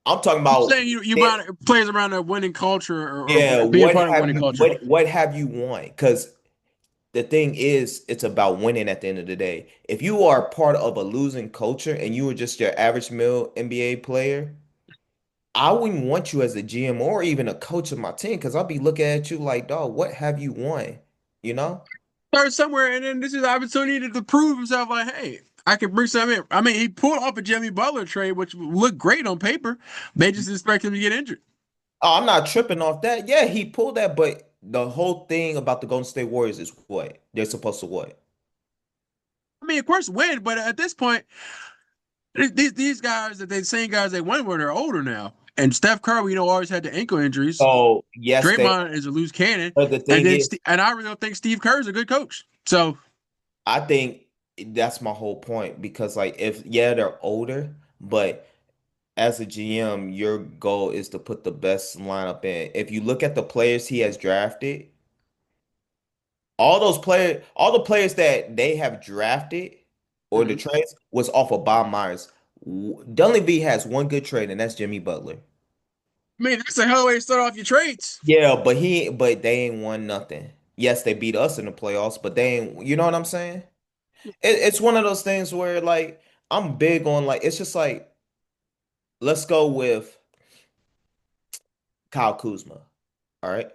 I'm talking I'm about saying you brought players around a winning culture or yeah, being part of a winning culture. what have you won? Because the thing is, it's about winning at the end of the day. If you are part of a losing culture and you were just your average male NBA player, I wouldn't want you as a GM or even a coach of my team because I'll be looking at you like, dog, what have you won? You know? Start somewhere, and then this is the opportunity to prove himself. Like, hey, I can bring something in. I mean, he pulled off a Jimmy Butler trade, which looked great on paper. They just expect him to get injured. Oh, I'm not tripping off that. Yeah, he pulled that, but the whole thing about the Golden State Warriors is what? They're supposed to what? I mean, of course, win, but at this point, these guys that they same guys they won with are older now. And Steph Curry, always had the ankle injuries. So yes, they. Draymond is a loose cannon, But the and thing is, I really don't think Steve Kerr is a good coach. So I think that's my whole point because like if yeah, they're older, but as a GM, your goal is to put the best lineup in. If you look at the players he has drafted, all the players that they have drafted or the mhm. trades was off of Bob Myers. Dunleavy has one good trade, and that's Jimmy Butler. I mean, that's a hell of a way to start off your trades. Yeah, but they ain't won nothing. Yes, they beat us in the playoffs, but they ain't, you know what I'm saying? It's one of those things where like I'm big on like it's just like let's go with Kyle Kuzma. All right.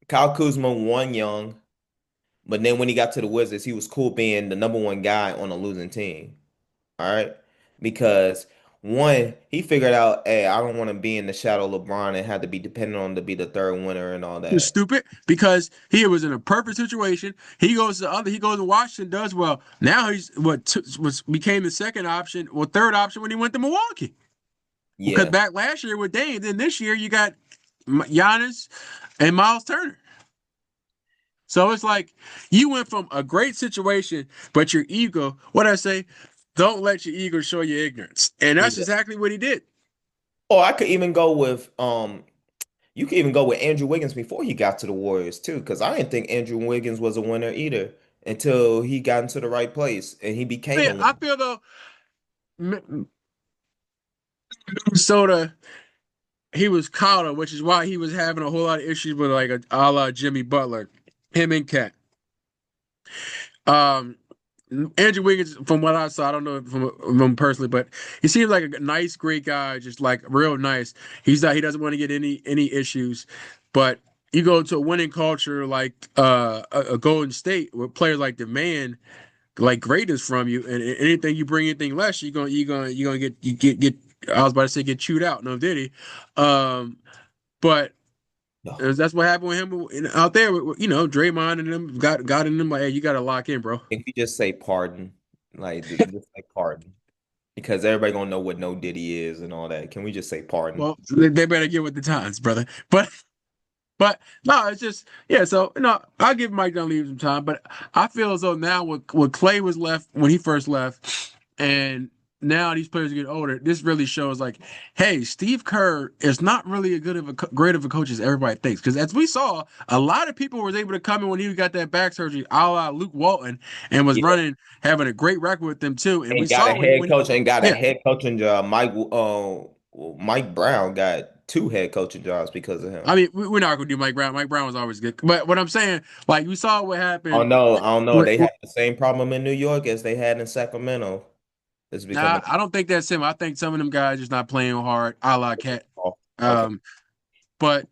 Kyle Kuzma won young, but then when he got to the Wizards, he was cool being the number one guy on a losing team. All right. Because one, he figured out, hey, I don't want to be in the shadow of LeBron and have to be dependent on to be the third winner and all He was that. stupid because he was in a perfect situation. He goes to Washington, does well. Now he's was became the second option, or third option when he went to Milwaukee. Because Yeah. back last year with Dame, then this year you got Giannis and Miles Turner. So it's like you went from a great situation, but your ego, what I say, don't let your ego show your ignorance. And that's Yeah. exactly what he did. Or I could even go with you could even go with Andrew Wiggins before he got to the Warriors too, because I didn't think Andrew Wiggins was a winner either until he got into the right place and he became a I winner. feel though Minnesota, he was Collar, which is why he was having a whole lot of issues with like a la Jimmy Butler, him and Cat. Um, Andrew Wiggins, from what I saw, I don't know from him personally, but he seems like a nice, great guy, just like real nice. He's not, he doesn't want to get any issues, but you go to a winning culture like a Golden State where players like demand like greatness from you, and anything you bring anything less, you're gonna get. I was about to say get chewed out. No, did he? But No. that's what happened with him out there. Draymond and them got in them like, hey, you got to lock in, bro. If you just say pardon, like just say pardon, because everybody gonna know what no Diddy is and all that. Can we just say pardon? Well, they better get with the times, brother. But no, it's just yeah. So I'll give Mike Dunleavy some time, but I feel as though now when Clay was left when he first left, and now these players are getting older, this really shows like, hey, Steve Kerr is not really a great of a coach as everybody thinks. Because as we saw, a lot of people was able to come in when he got that back surgery, a la Luke Walton, and was Yeah. having a great record with them too. And we And got a saw head coach and got a yeah. head coaching job. Mike Brown got two head coaching jobs because of him. I mean, we're not gonna do Mike Brown. Mike Brown was always good, but what I'm saying, like we saw what Oh happened. no, I don't know. With, They have the same problem in New York as they had in Sacramento. It's Nah, becoming I don't think that's him. I think some of them guys just not playing hard, a la Cat. off. Okay. Um, but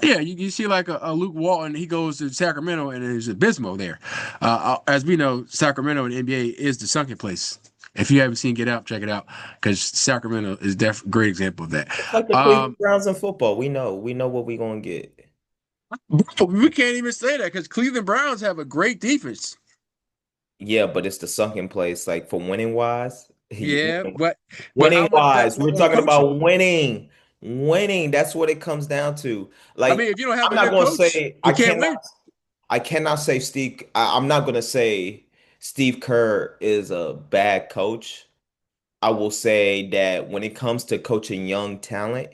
yeah, you see like a Luke Walton, he goes to Sacramento and is abysmal there. As we know, Sacramento in the NBA is the sunken place. If you haven't seen Get Out, check it out because Sacramento is a great example of that. It's like the Cleveland Um, Browns in football. We know what we're gonna get. bro, we can't even say that because Cleveland Browns have a great defense. Yeah, but it's the sunken place. Like for winning wise, Yeah, but how winning much of that's wise, on we're talking coaching? about winning. Winning, that's what it comes down to. I Like, mean, if you don't have I'm a not good going to coach, say you can't win. I cannot say I'm not going to say Steve Kerr is a bad coach. I will say that when it comes to coaching young talent,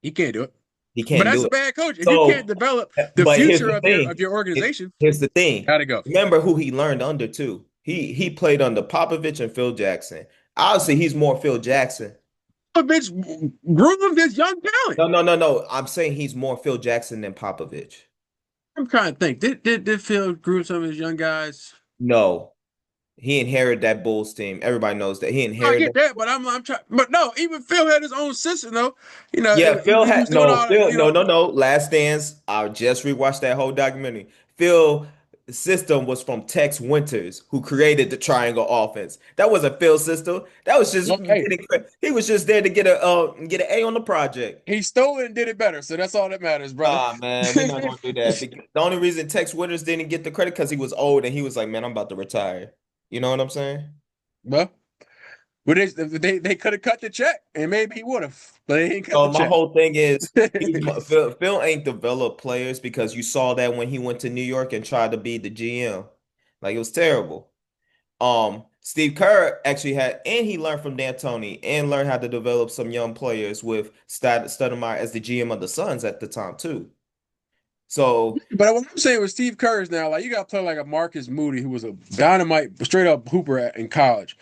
You can't do it. he But can't that's do a it. bad coach. If you can't So, develop the but here's future the of your thing. organization, Here's the thing. gotta go. Remember who he learned under too. He played under Popovich and Phil Jackson. Obviously, he's more Phil Jackson. Popovich groomed this young talent. No, no, no, no. I'm saying he's more Phil Jackson than Popovich. I'm trying to think. Did Phil groom some of his young guys? No, he inherited that Bulls team. Everybody knows that he I inherited get that. that, but I'm trying. But no, even Phil had his own system though. Yeah, Phil He was had doing no all that. Phil. No, no, no. Last Dance. I just rewatched that whole documentary. Phil system was from Tex Winters, who created the triangle offense. That wasn't Phil's system. That was just Well, hey, getting. He was just there to get an A on the project. he stole it and did it better, so that's all that matters, brother. Ah, man, we're not gonna do that. Because the only reason Tex Winters didn't get the credit because he was old and he was like, "Man, I'm about to retire." You know what I'm saying? Well, but they could have cut the check and maybe he would have, but they didn't cut So the my check. whole thing is Phil ain't developed players because you saw that when he went to New York and tried to be the GM. Like it was terrible. Steve Kerr actually had, and he learned from D'Antoni and learned how to develop some young players with Stoudemire as the GM of the Suns at the time too. So, But what I'm saying with Steve Kerr is now, like you got to play like a Marcus Moody, who was a dynamite, straight up hooper in college,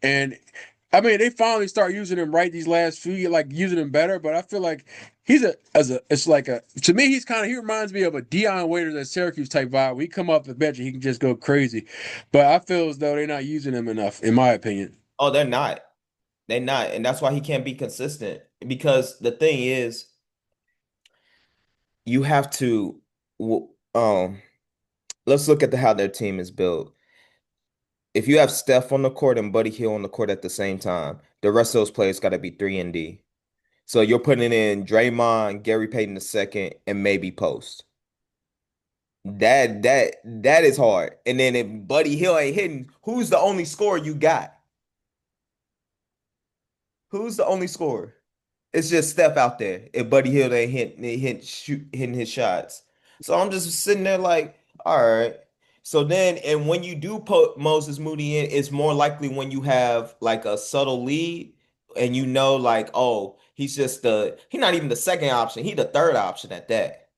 and I mean they finally start using him right these last few years, like using him better. But I feel like he's it's like a to me he reminds me of a Deion Waiters at Syracuse type vibe. When he come off the bench and he can just go crazy, but I feel as though they're not using him enough, in my opinion. oh, they're not, and that's why he can't be consistent. Because the thing is, you have to, let's look at how their team is built. If you have Steph on the court and Buddy Hield on the court at the same time, the rest of those players got to be 3 and D. So you're putting in Draymond, Gary Payton the second, and maybe Post. That is hard. And then if Buddy Hield ain't hitting, who's the only scorer you got? Who's the only scorer? It's just Steph out there. If Buddy Hield ain't hitting his shots. So I'm just sitting there like, all right. So then, and when you do put Moses Moody in, it's more likely when you have like a subtle lead and you know, like, oh, he's not even the second option. He the third option at that.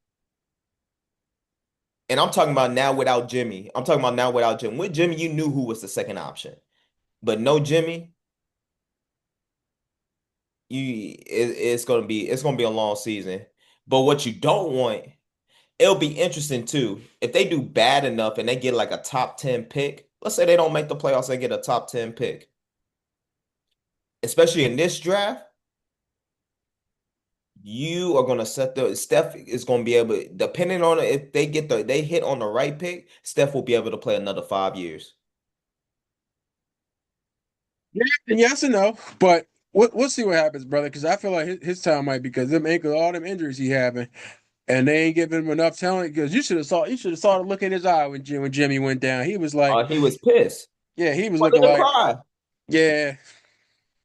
And I'm talking about now without Jimmy. I'm talking about now without Jimmy. With Jimmy, you knew who was the second option. But no Jimmy, it's gonna be a long season. But what you don't want, it'll be interesting too. If they do bad enough and they get like a top 10 pick, let's say they don't make the playoffs and get a top 10 pick, especially in this draft, you are gonna set the Steph is gonna be able, depending on if they hit on the right pick, Steph will be able to play another 5 years. Yeah, and yes and no, but we'll see what happens, brother. Because I feel like his time might because them ankle, all them injuries he having. And they ain't giving him enough talent because you should have saw the look in his eye when Jimmy went down. He was like, He was pissed. yeah, he was looking Wanted to like, cry. yeah.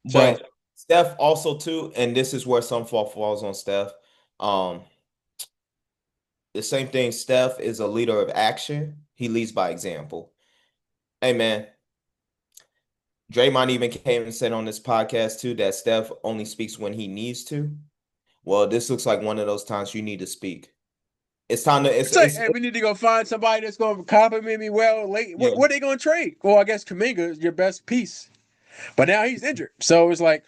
So But Steph also too, and this is where some fault falls on Steph. Um, the same thing, Steph is a leader of action. He leads by example. Hey man, Draymond even came and said on this podcast too that Steph only speaks when he needs to. Well, this looks like one of those times you need to speak. It's time to it's like, hey, we need to go find somebody that's going to compliment me well late. yeah. What are they going to trade? Well, I guess Kuminga is your best piece, but now he's injured, so it's like,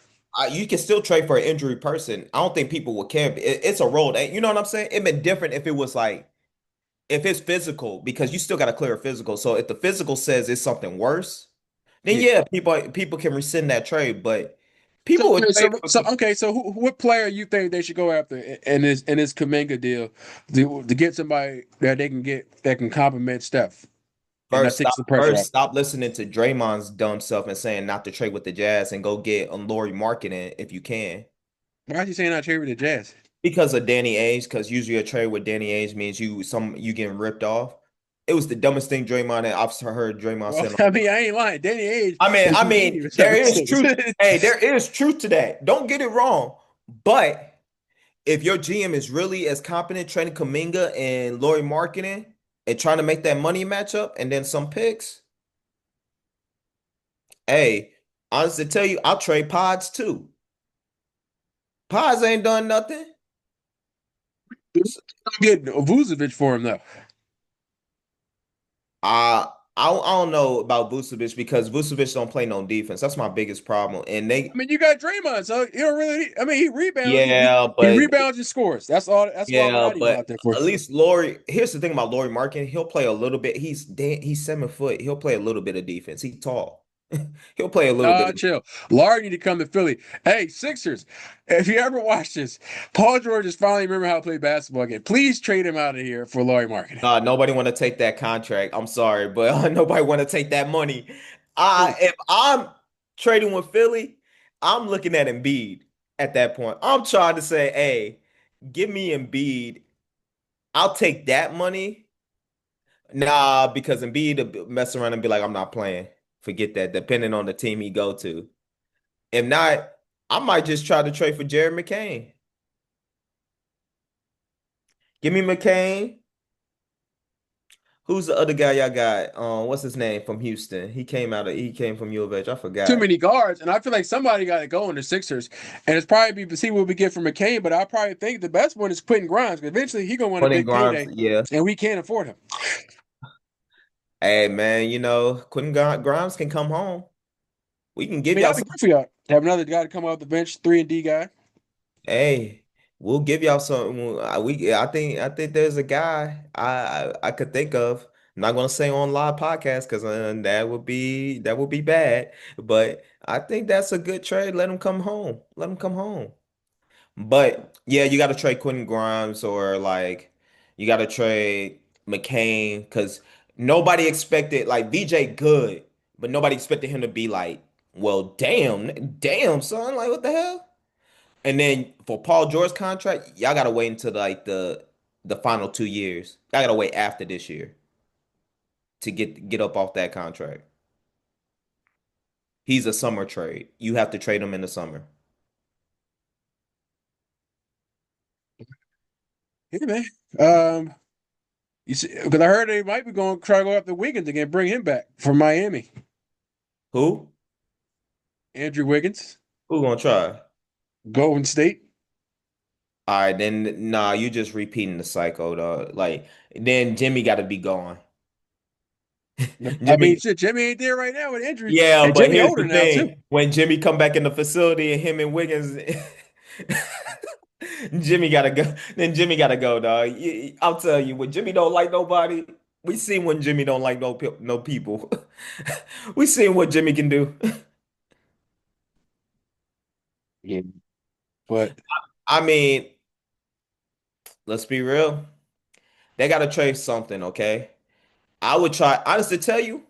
You can still trade for an injury person. I don't think people would care. It's a role that you know what I'm saying. It'd been different if it was like if it's physical because you still got to clear a physical. So if the physical says it's something worse, then yeah. yeah, people can rescind that trade. But So people would okay, trade for what player you think they should go after in this Kuminga deal to get somebody that they can get that can compliment Steph and that takes the pressure first off? stop listening to Draymond's dumb self and saying not to trade with the Jazz and go get Laurie Marketing if you can. Why is he saying not trade with the Jazz? Because of Danny Ainge, because usually a trade with Danny Ainge means you getting ripped off. It was the dumbest thing I've heard Draymond Well, say. I mean, I ain't lying. Danny Ainge I is mean, Houdini for there is 76. truth. Hey, there is truth to that. Don't get it wrong. But if your GM is really as competent trading Kuminga and Laurie Marketing and trying to make that money match up and then some picks, hey, honestly tell you, I'll trade Pods too. Pods ain't done nothing. Get Vucevic for him though. I don't know about Vucevic because Vucevic don't play no defense. That's my biggest problem. And I they, mean, you got Draymond, so you don't really. I mean, he rebounds. yeah, He but rebounds and scores. That's all. That's all we yeah, got him but out there for. at least Laurie. Here's the thing about Laurie Markin. He'll play a little bit. He's 7 foot. He'll play a little bit of defense. He's tall. He'll play a little bit Nah, of. chill. Larry need to come to Philly. Hey, Sixers, if you ever watch this, Paul George is finally remember how to play basketball again. Please trade him out of here for Larry Marketing. Nobody want to take that contract. I'm sorry, but nobody want to take that money. Please. If I'm trading with Philly, I'm looking at Embiid at that point. I'm trying to say, hey, give me Embiid. I'll take that money. Nah, because Embiid will mess around and be like, I'm not playing. Forget that. Depending on the team he go to. If not, I might just try to trade for Jared McCain. Give me McCain. Who's the other guy y'all got? What's his name from Houston? He came from U of H. I Too forgot. many guards, and I feel like somebody got to go in the Sixers, and it's probably be see what we get from McCain. But I probably think the best one is Quentin Grimes. 'Cause eventually, he gonna want a Quentin big Grimes, payday, yeah. and we can't afford him. Hey man, Quentin Grimes can come home. We can I give mean, y'all that'd be some. good for y'all to have another guy to come off the bench, 3 and D guy. Hey, we'll give y'all some. I think there's a guy I could think of. I'm not gonna say on live podcast because that would be bad. But I think that's a good trade. Let him come home. Let him come home. But yeah, you got to trade Quentin Grimes or like you got to trade McCain because nobody expected like VJ good, but nobody expected him to be like, well, damn, son, like what the hell? And then for Paul George's contract, y'all gotta wait until like the final 2 years. Y'all gotta wait after this year to get up off that contract. He's a summer trade. You have to trade him in the summer. Yeah, man. Um, you see, because I heard they might be going to try to go after Wiggins again, bring him back from Miami. Who? Andrew Wiggins, Who gonna try? Golden State. All right, then nah, you just repeating the cycle, dog. Like then Jimmy got to be gone. I mean, Jimmy, shit, Jimmy ain't there right now with injury, yeah, and but Jimmy here's older the now too. thing: when Jimmy come back in the facility and him and Wiggins, Jimmy gotta go. Then Jimmy gotta go, dog. I'll tell you, when Jimmy don't like nobody, we seen when Jimmy don't like no people. We seen what Jimmy can do. Yeah, but I mean, let's be real. They gotta trade something, okay? I would try, honestly, to tell you,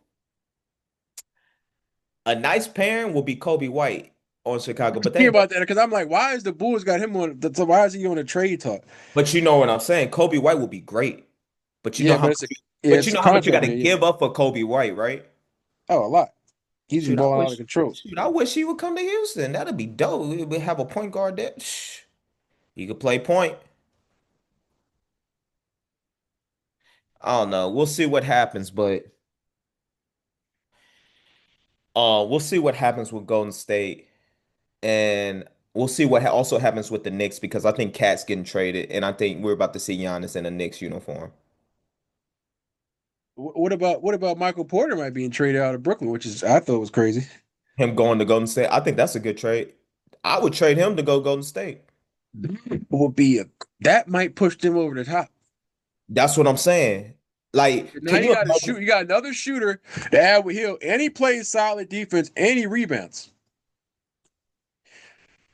a nice pairing will be Kobe White on Chicago, but thinking they, about that because I'm like, why is the Bulls got him on? So why is he on a trade talk? but you know what I'm saying. Kobe White will be great, but you know Yeah, how but much, it's a but you it's a know how much you got contract to year. Yeah. give up for Kobe White, right? Oh, a lot. He's been Shoot, I balling out of wish, control. shoot, I wish he would come to Houston. That'd be dope. We would have a point guard there. Shh. He could play point. I don't know. We'll see what happens, but we'll see what happens with Golden State, and we'll see what also happens with the Knicks because I think Cat's getting traded, and I think we're about to see Giannis in a Knicks uniform. What about Michael Porter might being traded out of Brooklyn, which is I thought was crazy. Him going to Golden State, I think that's a good trade. I would trade him to go Golden State. Would be a that might push them over the top. That's what I'm saying. Like, Now can you you got to shoot. imagine? You got another shooter to add with Hill, and he plays solid defense, and he rebounds.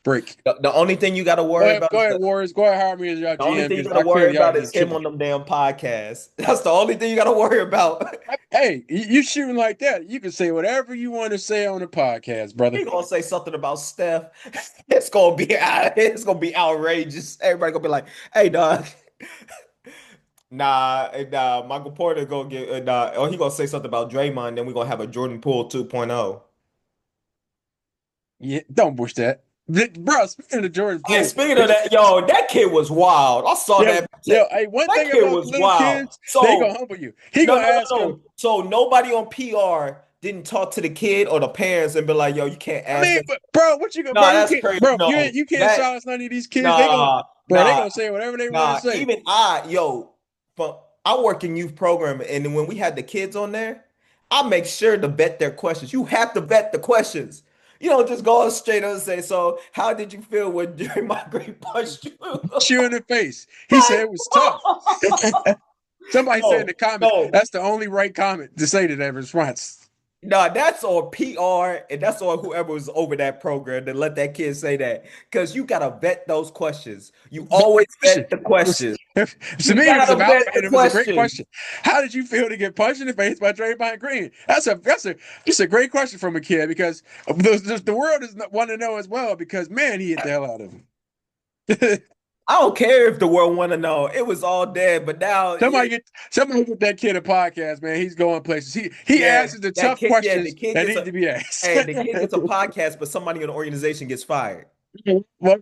Break. The only thing you got to worry about Go is ahead, Warriors. Go ahead, hire me as your the only GM thing you because got to I worry clearly y'all about getting is him killed. on them damn podcasts. That's the only thing you got to worry about. Hey, you shooting like that? You can say whatever you want to say on the podcast, brother. He gonna say something about Steph. It's gonna be outrageous. Everybody gonna be like, "Hey, dog." Nah. Michael Porter gonna get nah, or he gonna say something about Draymond. Then we gonna have a Jordan Poole 2.0. Yeah, don't push that. Bro, speaking of Jordan Hey, Poole, speaking of that, yo, that kid was wild. I saw yo, that. yo, hey, one That thing kid about was little wild. kids, they gonna So humble you. He no, gonna no, ask no, him. no. So nobody on PR didn't talk to the kid or the parents and be like, "Yo, you can't I ask mean, that." but bro, what you gonna, bro? Nah, You that's can't, crazy. bro. No, You can't that silence none of these kids. They gonna, nah, bro. They nah, gonna say whatever they want to nah. say. Even yo, I work in youth program, and then when we had the kids on there, I make sure to vet their questions. You have to vet the questions. You don't just go straight up and say, "So, how did you feel when during my great punched you?" Shoot you in the face. He said Like, it was tough. Somebody said in the no, comments, no. that's the only right comment to say to that response. No, that's on PR and that's on whoever was over that program to let that kid say that. Because you gotta vet those questions. You always vet Question. the questions. To You me, it was a gotta vet valid the and it was a great questions. question. How did you feel to get punched in the face by Draymond Green? That's a great question from a kid because the world is want to know as well because man, he hit the hell out of him. I don't care if the world want to know. It was all dead, but now, yeah, Somebody get that kid a podcast, man. He's going places. He yeah, asks the that tough kid, yeah, the questions kid that gets need a, to be asked. hey, the kid gets a podcast, but somebody in the organization gets fired. What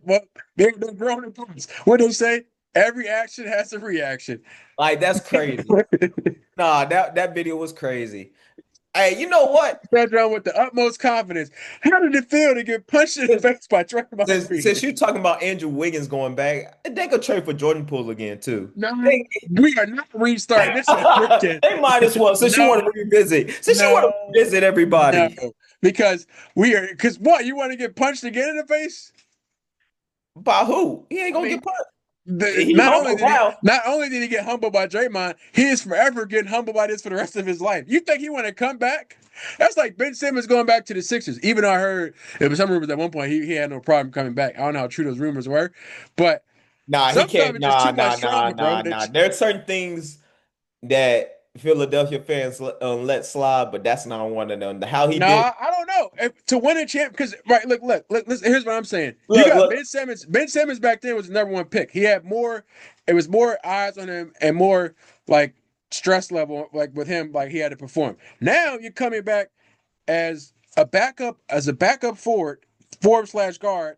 they're grown adults. What they say? Every action has a reaction. Like that's crazy. Nah, that video was crazy. Hey, you know what? That done with the utmost confidence. How did it feel to get punched in the face by Draymond Green? Since you talking about Andrew Wiggins going back, they could trade for Jordan Poole again too. No, They, we are not restarting this over again. they might as well. Since you want No, to revisit, since you want to no, revisit no. everybody, Because what, you want to get punched again in the face? by who? He ain't I gonna mean, get punched. He not only humble did he now. not only did he get humbled by Draymond, he is forever getting humbled by this for the rest of his life. You think he want to come back? That's like Ben Simmons going back to the Sixers. Even though I heard it was some rumors at one point he had no problem coming back. I don't know how true those rumors were, but Nah, he some stuff can't. is just Nah, too nah, much nah, trauma, bro. nah, nah. There are certain things that Philadelphia fans let slide, but that's not one of them. How he did. Nah, I don't know. To win a champ, because right, look, listen, here's what I'm saying. You Look, got look. Ben Simmons. Ben Simmons back then was the number one pick. He had more, it was more eyes on him and more like stress level, like with him, like he had to perform. Now you're coming back as a backup forward slash guard.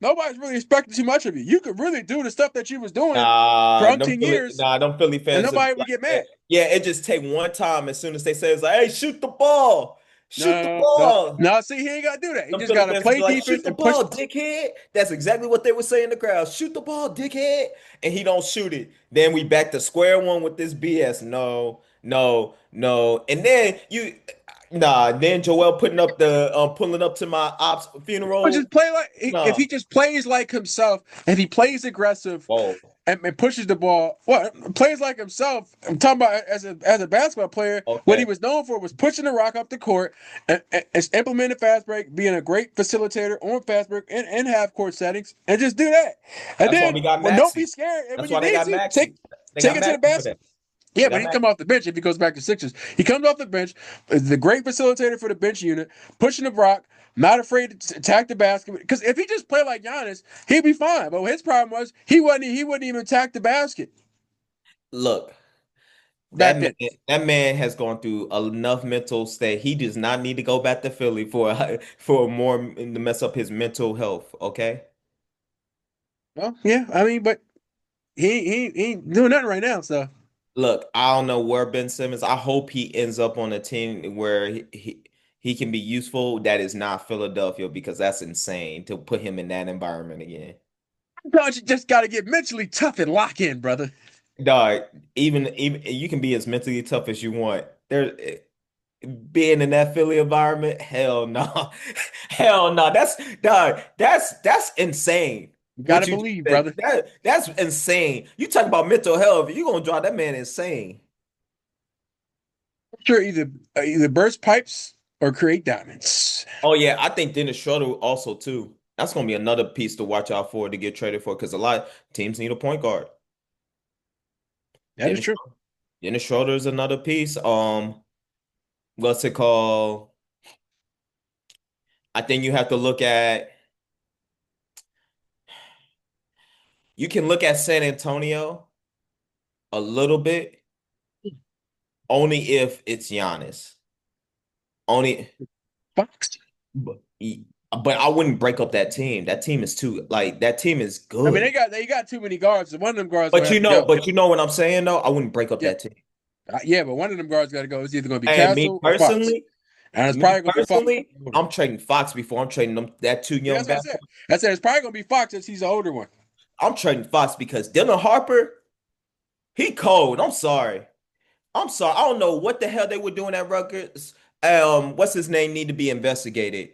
Nobody's really expecting too much of you. You could really do the stuff that you was doing for umpteen years, Them Philly and fans are nobody would like get that. mad. Yeah, it just take one time as soon as they say it's like, hey, shoot the ball. Shoot the No, no, ball. no. See, he ain't got to do that. He Some just Philly got to fans would play be like, defense shoot the and push. ball, dickhead. That's exactly what they would say in the crowd. Shoot the ball, dickhead. And he don't shoot it. Then we back to square one with this BS. No, no, no. And then then Joel pulling up to my ops Or funeral. just play like if Nah. he just plays like himself, if he plays aggressive Whoa. and pushes the ball, what plays like himself. I'm talking about as a basketball player. What he Okay. was known for was pushing the rock up the court and implementing fast break, being a great facilitator on fast break and half court settings, and just do that. And That's why then we got when don't be Maxi. scared, and when That's you why they need got to Maxi. They take got it to the Maxi for basket. that. Yeah, They but got he Maxi. come off the bench if he goes back to Sixers. He comes off the bench, is the great facilitator for the bench unit, pushing the rock, not afraid to attack the basket. Because if he just played like Giannis, he'd be fine. But his problem was he wouldn't even attack the basket Look, back then. that man has gone through enough mental state. He does not need to go back to Philly for more to mess up his mental health. Okay. Well, yeah, I mean, but he ain't doing nothing right now. So Look, I don't know where Ben Simmons. I hope he ends up on a team where he can be useful. That is not Philadelphia because that's insane to put him in that environment again. sometimes you just got to get mentally tough and lock in, brother. Dog, even you can be as mentally tough as you want. There, being in that Philly environment, hell no, hell no. That's dog. That's insane. You got to What you just believe, said. brother. That's insane. You talk about mental health, you gonna drive that man insane. Sure, either burst pipes or create diamonds. Oh yeah, I think Dennis Schroeder also too. That's gonna be another piece to watch out for to get traded for because a lot of teams need a point guard. That is Dennis true. Dennis Schroeder is another piece. What's it called? I think you have to look at. You can look at San Antonio a little bit, only if it's Giannis. Only, Fox. but but I wouldn't break up that team. That team is too like that team is I mean, good. they got too many guards. So one of them guards gonna have to go. But you know what I'm saying though. I wouldn't break up Yeah, that team. yeah, but one of them guards got to go. It's either gonna be And Castle or Fox, and it's probably gonna be Fox. I'm trading Fox before I'm trading them that two Yeah, young that's what I back. said. I said it's probably gonna be Fox since he's the older one. I'm trading Fox because Dylan Harper, he cold. I'm sorry. I'm sorry. I don't know what the hell they were doing at Rutgers. What's his name need to be investigated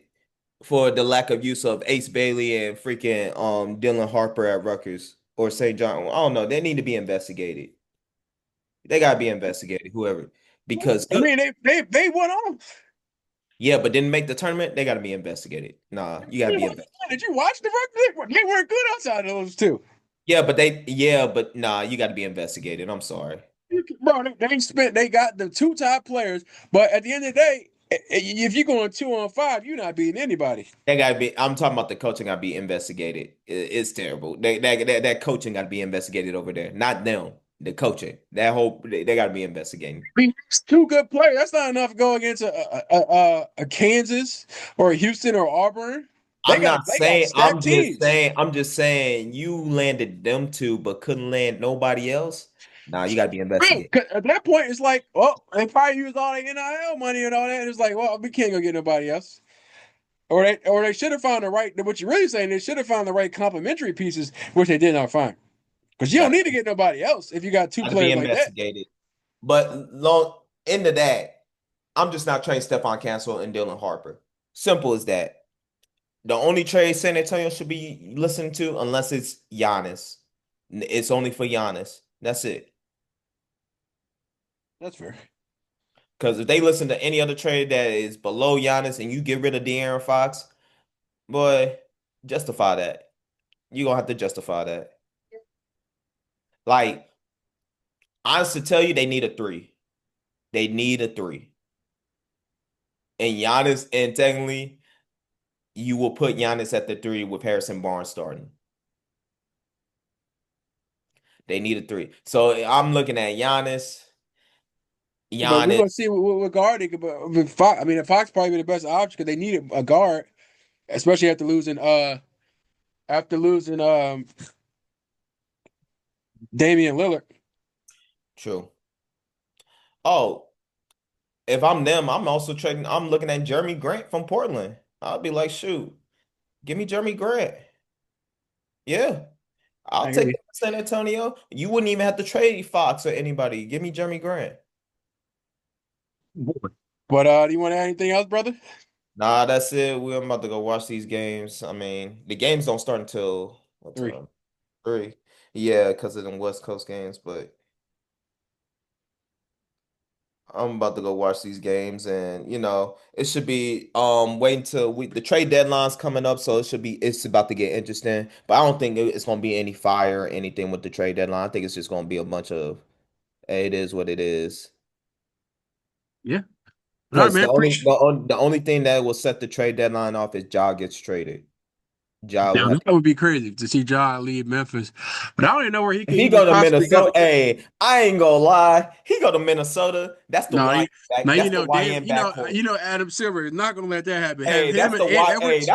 for the lack of use of Ace Bailey and freaking Dylan Harper at Rutgers or St. John. I don't know. They need to be investigated. They gotta be investigated, whoever. Because I mean, they went on. yeah, but didn't make the tournament, they gotta be investigated. Nah, you gotta be investigated. Did you watch the record? They weren't good outside of those two. Yeah, but nah, you gotta be investigated. I'm sorry. Bro, they spent. They got the two top players, but at the end of the day, if you're going 2-on-5, you're not beating anybody. They gotta be. I'm talking about the coaching. Gotta be investigated. It's terrible. That coaching gotta be investigated over there. Not them. The coaching. That whole. They gotta be investigating. I mean, it's two good players. That's not enough to go against a Kansas or a Houston or Auburn. I'm not They got saying. stacked teams. I'm just saying. You landed them two, but couldn't land nobody else. Nah, you gotta be Bro, investigated. 'cause at that point, it's like, well, they probably used all the NIL money and all that. And it's like, well, we can't go get nobody else. Or they should have found the right. What you're really saying, they should have found the right complementary pieces, which they did not find. Because you don't Got need to get nobody else if you got two to be players like that. investigated. But long into that, I'm just not trading Stephon Cancel and Dylan Harper. Simple as that. The only trade San Antonio should be listening to, unless it's Giannis, it's only for Giannis. That's it. That's fair. Because if they listen to any other trade that is below Giannis and you get rid of De'Aaron Fox, boy, justify that. You're gonna have to justify that. Like, honestly, tell you they need a three. They need a three. And Giannis, and technically, you will put Giannis at the three with Harrison Barnes starting. They need a three. So I'm looking at But we're gonna Giannis. see what guard they could. But with Fox, I mean, Fox probably be the best option because they need a guard, especially after losing Damian Lillard. True. Oh, if I'm them, I'm also trading. I'm looking at Jeremy Grant from Portland. I'll be like, shoot, give me Jeremy Grant. Yeah, I'll I hear take you. it to San Antonio. You wouldn't even have to trade Fox or anybody. Give me Jeremy Grant. But do you want to add anything else, brother? Nah, that's it. We're about to go watch these games. I mean, the games don't start until what Three. time? 3. Yeah, because of them West Coast games, but I'm about to go watch these games and it should be waiting till the trade deadline's coming up, so it's about to get interesting. But I don't think it's gonna be any fire or anything with the trade deadline. I think it's just gonna be a bunch of hey, it is what it is. Yeah. All right, Because man. Appreciate. the only thing that will set the trade deadline off is Ja gets traded. Ja will Damn, have that would be crazy to see Ja leave Memphis, but I don't even know where he if can he even go to possibly go. Minnesota, hey, I ain't gonna lie. He go to Minnesota. That's the No, YN now back. That's the Dave. YN backcourt. Adam Silver is not going to let that happen. Have Hey, him that's and the Ed Y. Hey, Edwards.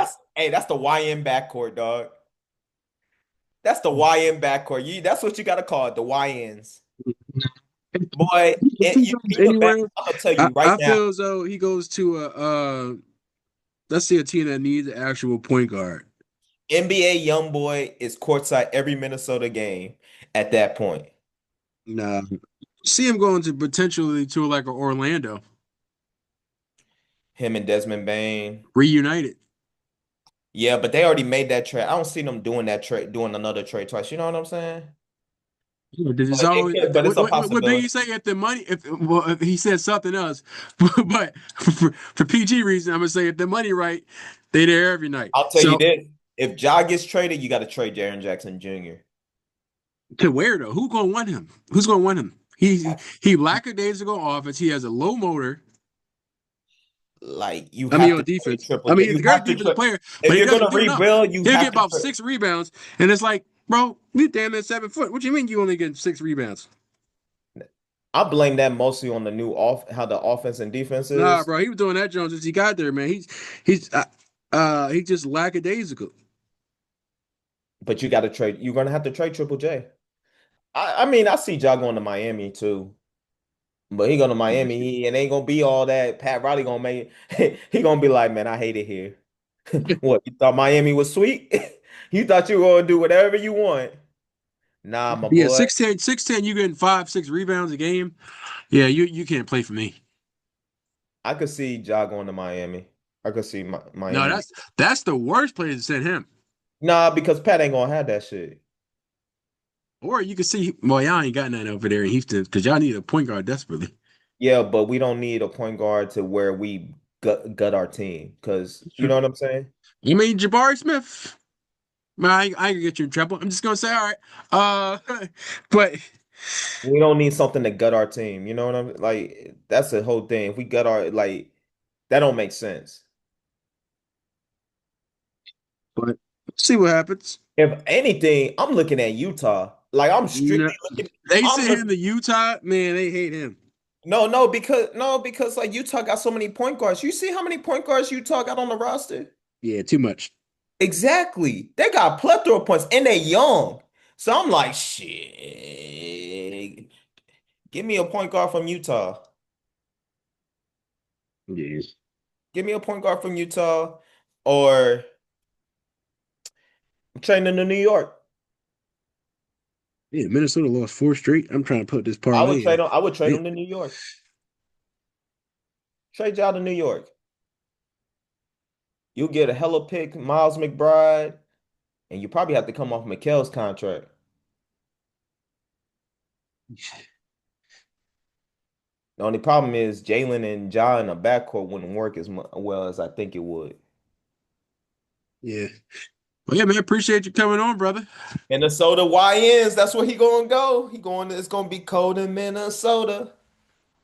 that's the YN backcourt, dog. That's the YN backcourt. That's what you gotta call it, the YNs. Boy, If he goes you anywhere, I'm gonna tell you right I now, feel as though he goes to let's see, a team that needs an actual point guard. NBA YoungBoy is courtside every Minnesota game at that point. Nah, see him going to potentially to like a Orlando Him and Desmond Bain. reunited. Yeah, but they already made that trade. I don't see them doing that trade, doing another trade twice. You know what I'm saying? Yeah, this is But always but it's a what did he possibility. say if the money if he said something else, but for PG reason I'm gonna say if the money right, they there every night. I'll tell you So this. If Ja gets traded, you got to trade Jaren Jackson Jr. to where though? Who's gonna want him? Who's gonna want him? He lackadaisical offense. He has a low motor. Like you I mean, have on to trade defense. Triple I J. mean, he's You a great have to defensive trade. player, If but he you're doesn't gonna do enough. rebuild, you He'll get have to about trade. 6 rebounds, and it's like, bro, you damn near 7 foot. What do you mean you only getting 6 rebounds? I blame that mostly on the new how the offense and defense Nah, is. bro, he was doing that Jones as he got there, man. He's He just lackadaisical. But you got to trade. You're gonna have to trade Triple J. I mean, I see Ja going to Miami too. But he going to Miami, he and ain't gonna be all that. Pat Riley gonna make it. He gonna be like, man, I hate it here. What, you thought Miami was sweet? You thought you were gonna do whatever you want. Nah, my Yeah, boy. 6'10", you getting 5, 6 rebounds a game. Yeah, you can't play for me. I could see Ja going to Miami. I could see No, Miami. that's the worst place to send him. Nah, because Pat ain't gonna have that shit. Or you can see, well, y'all ain't got nothing over there in Houston because y'all need a point guard desperately. Yeah, but we don't need a point guard to where we gut our team. Because you know what I'm saying? You mean Jabari Smith? Man, I can get you in trouble. I'm just gonna say, all right. But We don't need something to gut our team. You know what I'm like? That's the whole thing. If we gut our like that don't make sense. but see what happens. If anything, I'm looking at Utah. Like I'm No, strictly looking. they I'm sent look him to Utah. Man, they hate him. no, because like Utah got so many point guards. You see how many point guards Utah got on the roster? Yeah, too much. Exactly. They got plethora of points and they young. So I'm like, shit. Give me a point guard from Utah. Yeah. Give me a point guard from Utah, or I'm trading to New York. Yeah, Minnesota lost 4 straight. I'm trying to put this I would parlay trade in. them. I would trade They, them to New York. Trade y'all to New York. You'll get a hella pick, Miles McBride, and you probably have to come off Mikel's contract. The only problem is Jalen and Ja in a backcourt wouldn't work as well as I think it would. yeah. Well, yeah, man, appreciate you coming on, brother. Minnesota YNs, that's where he gonna go. He going. It's gonna be cold in Minnesota.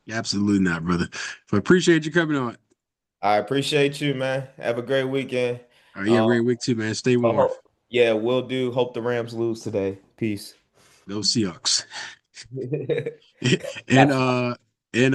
Absolutely not, brother. But appreciate you coming on. I appreciate you, man. Have a great weekend. All right, yeah, Um, great week too, man. Stay warm. yeah, we'll do. Hope the Rams lose today. Peace. Those Seahawks. And Got you.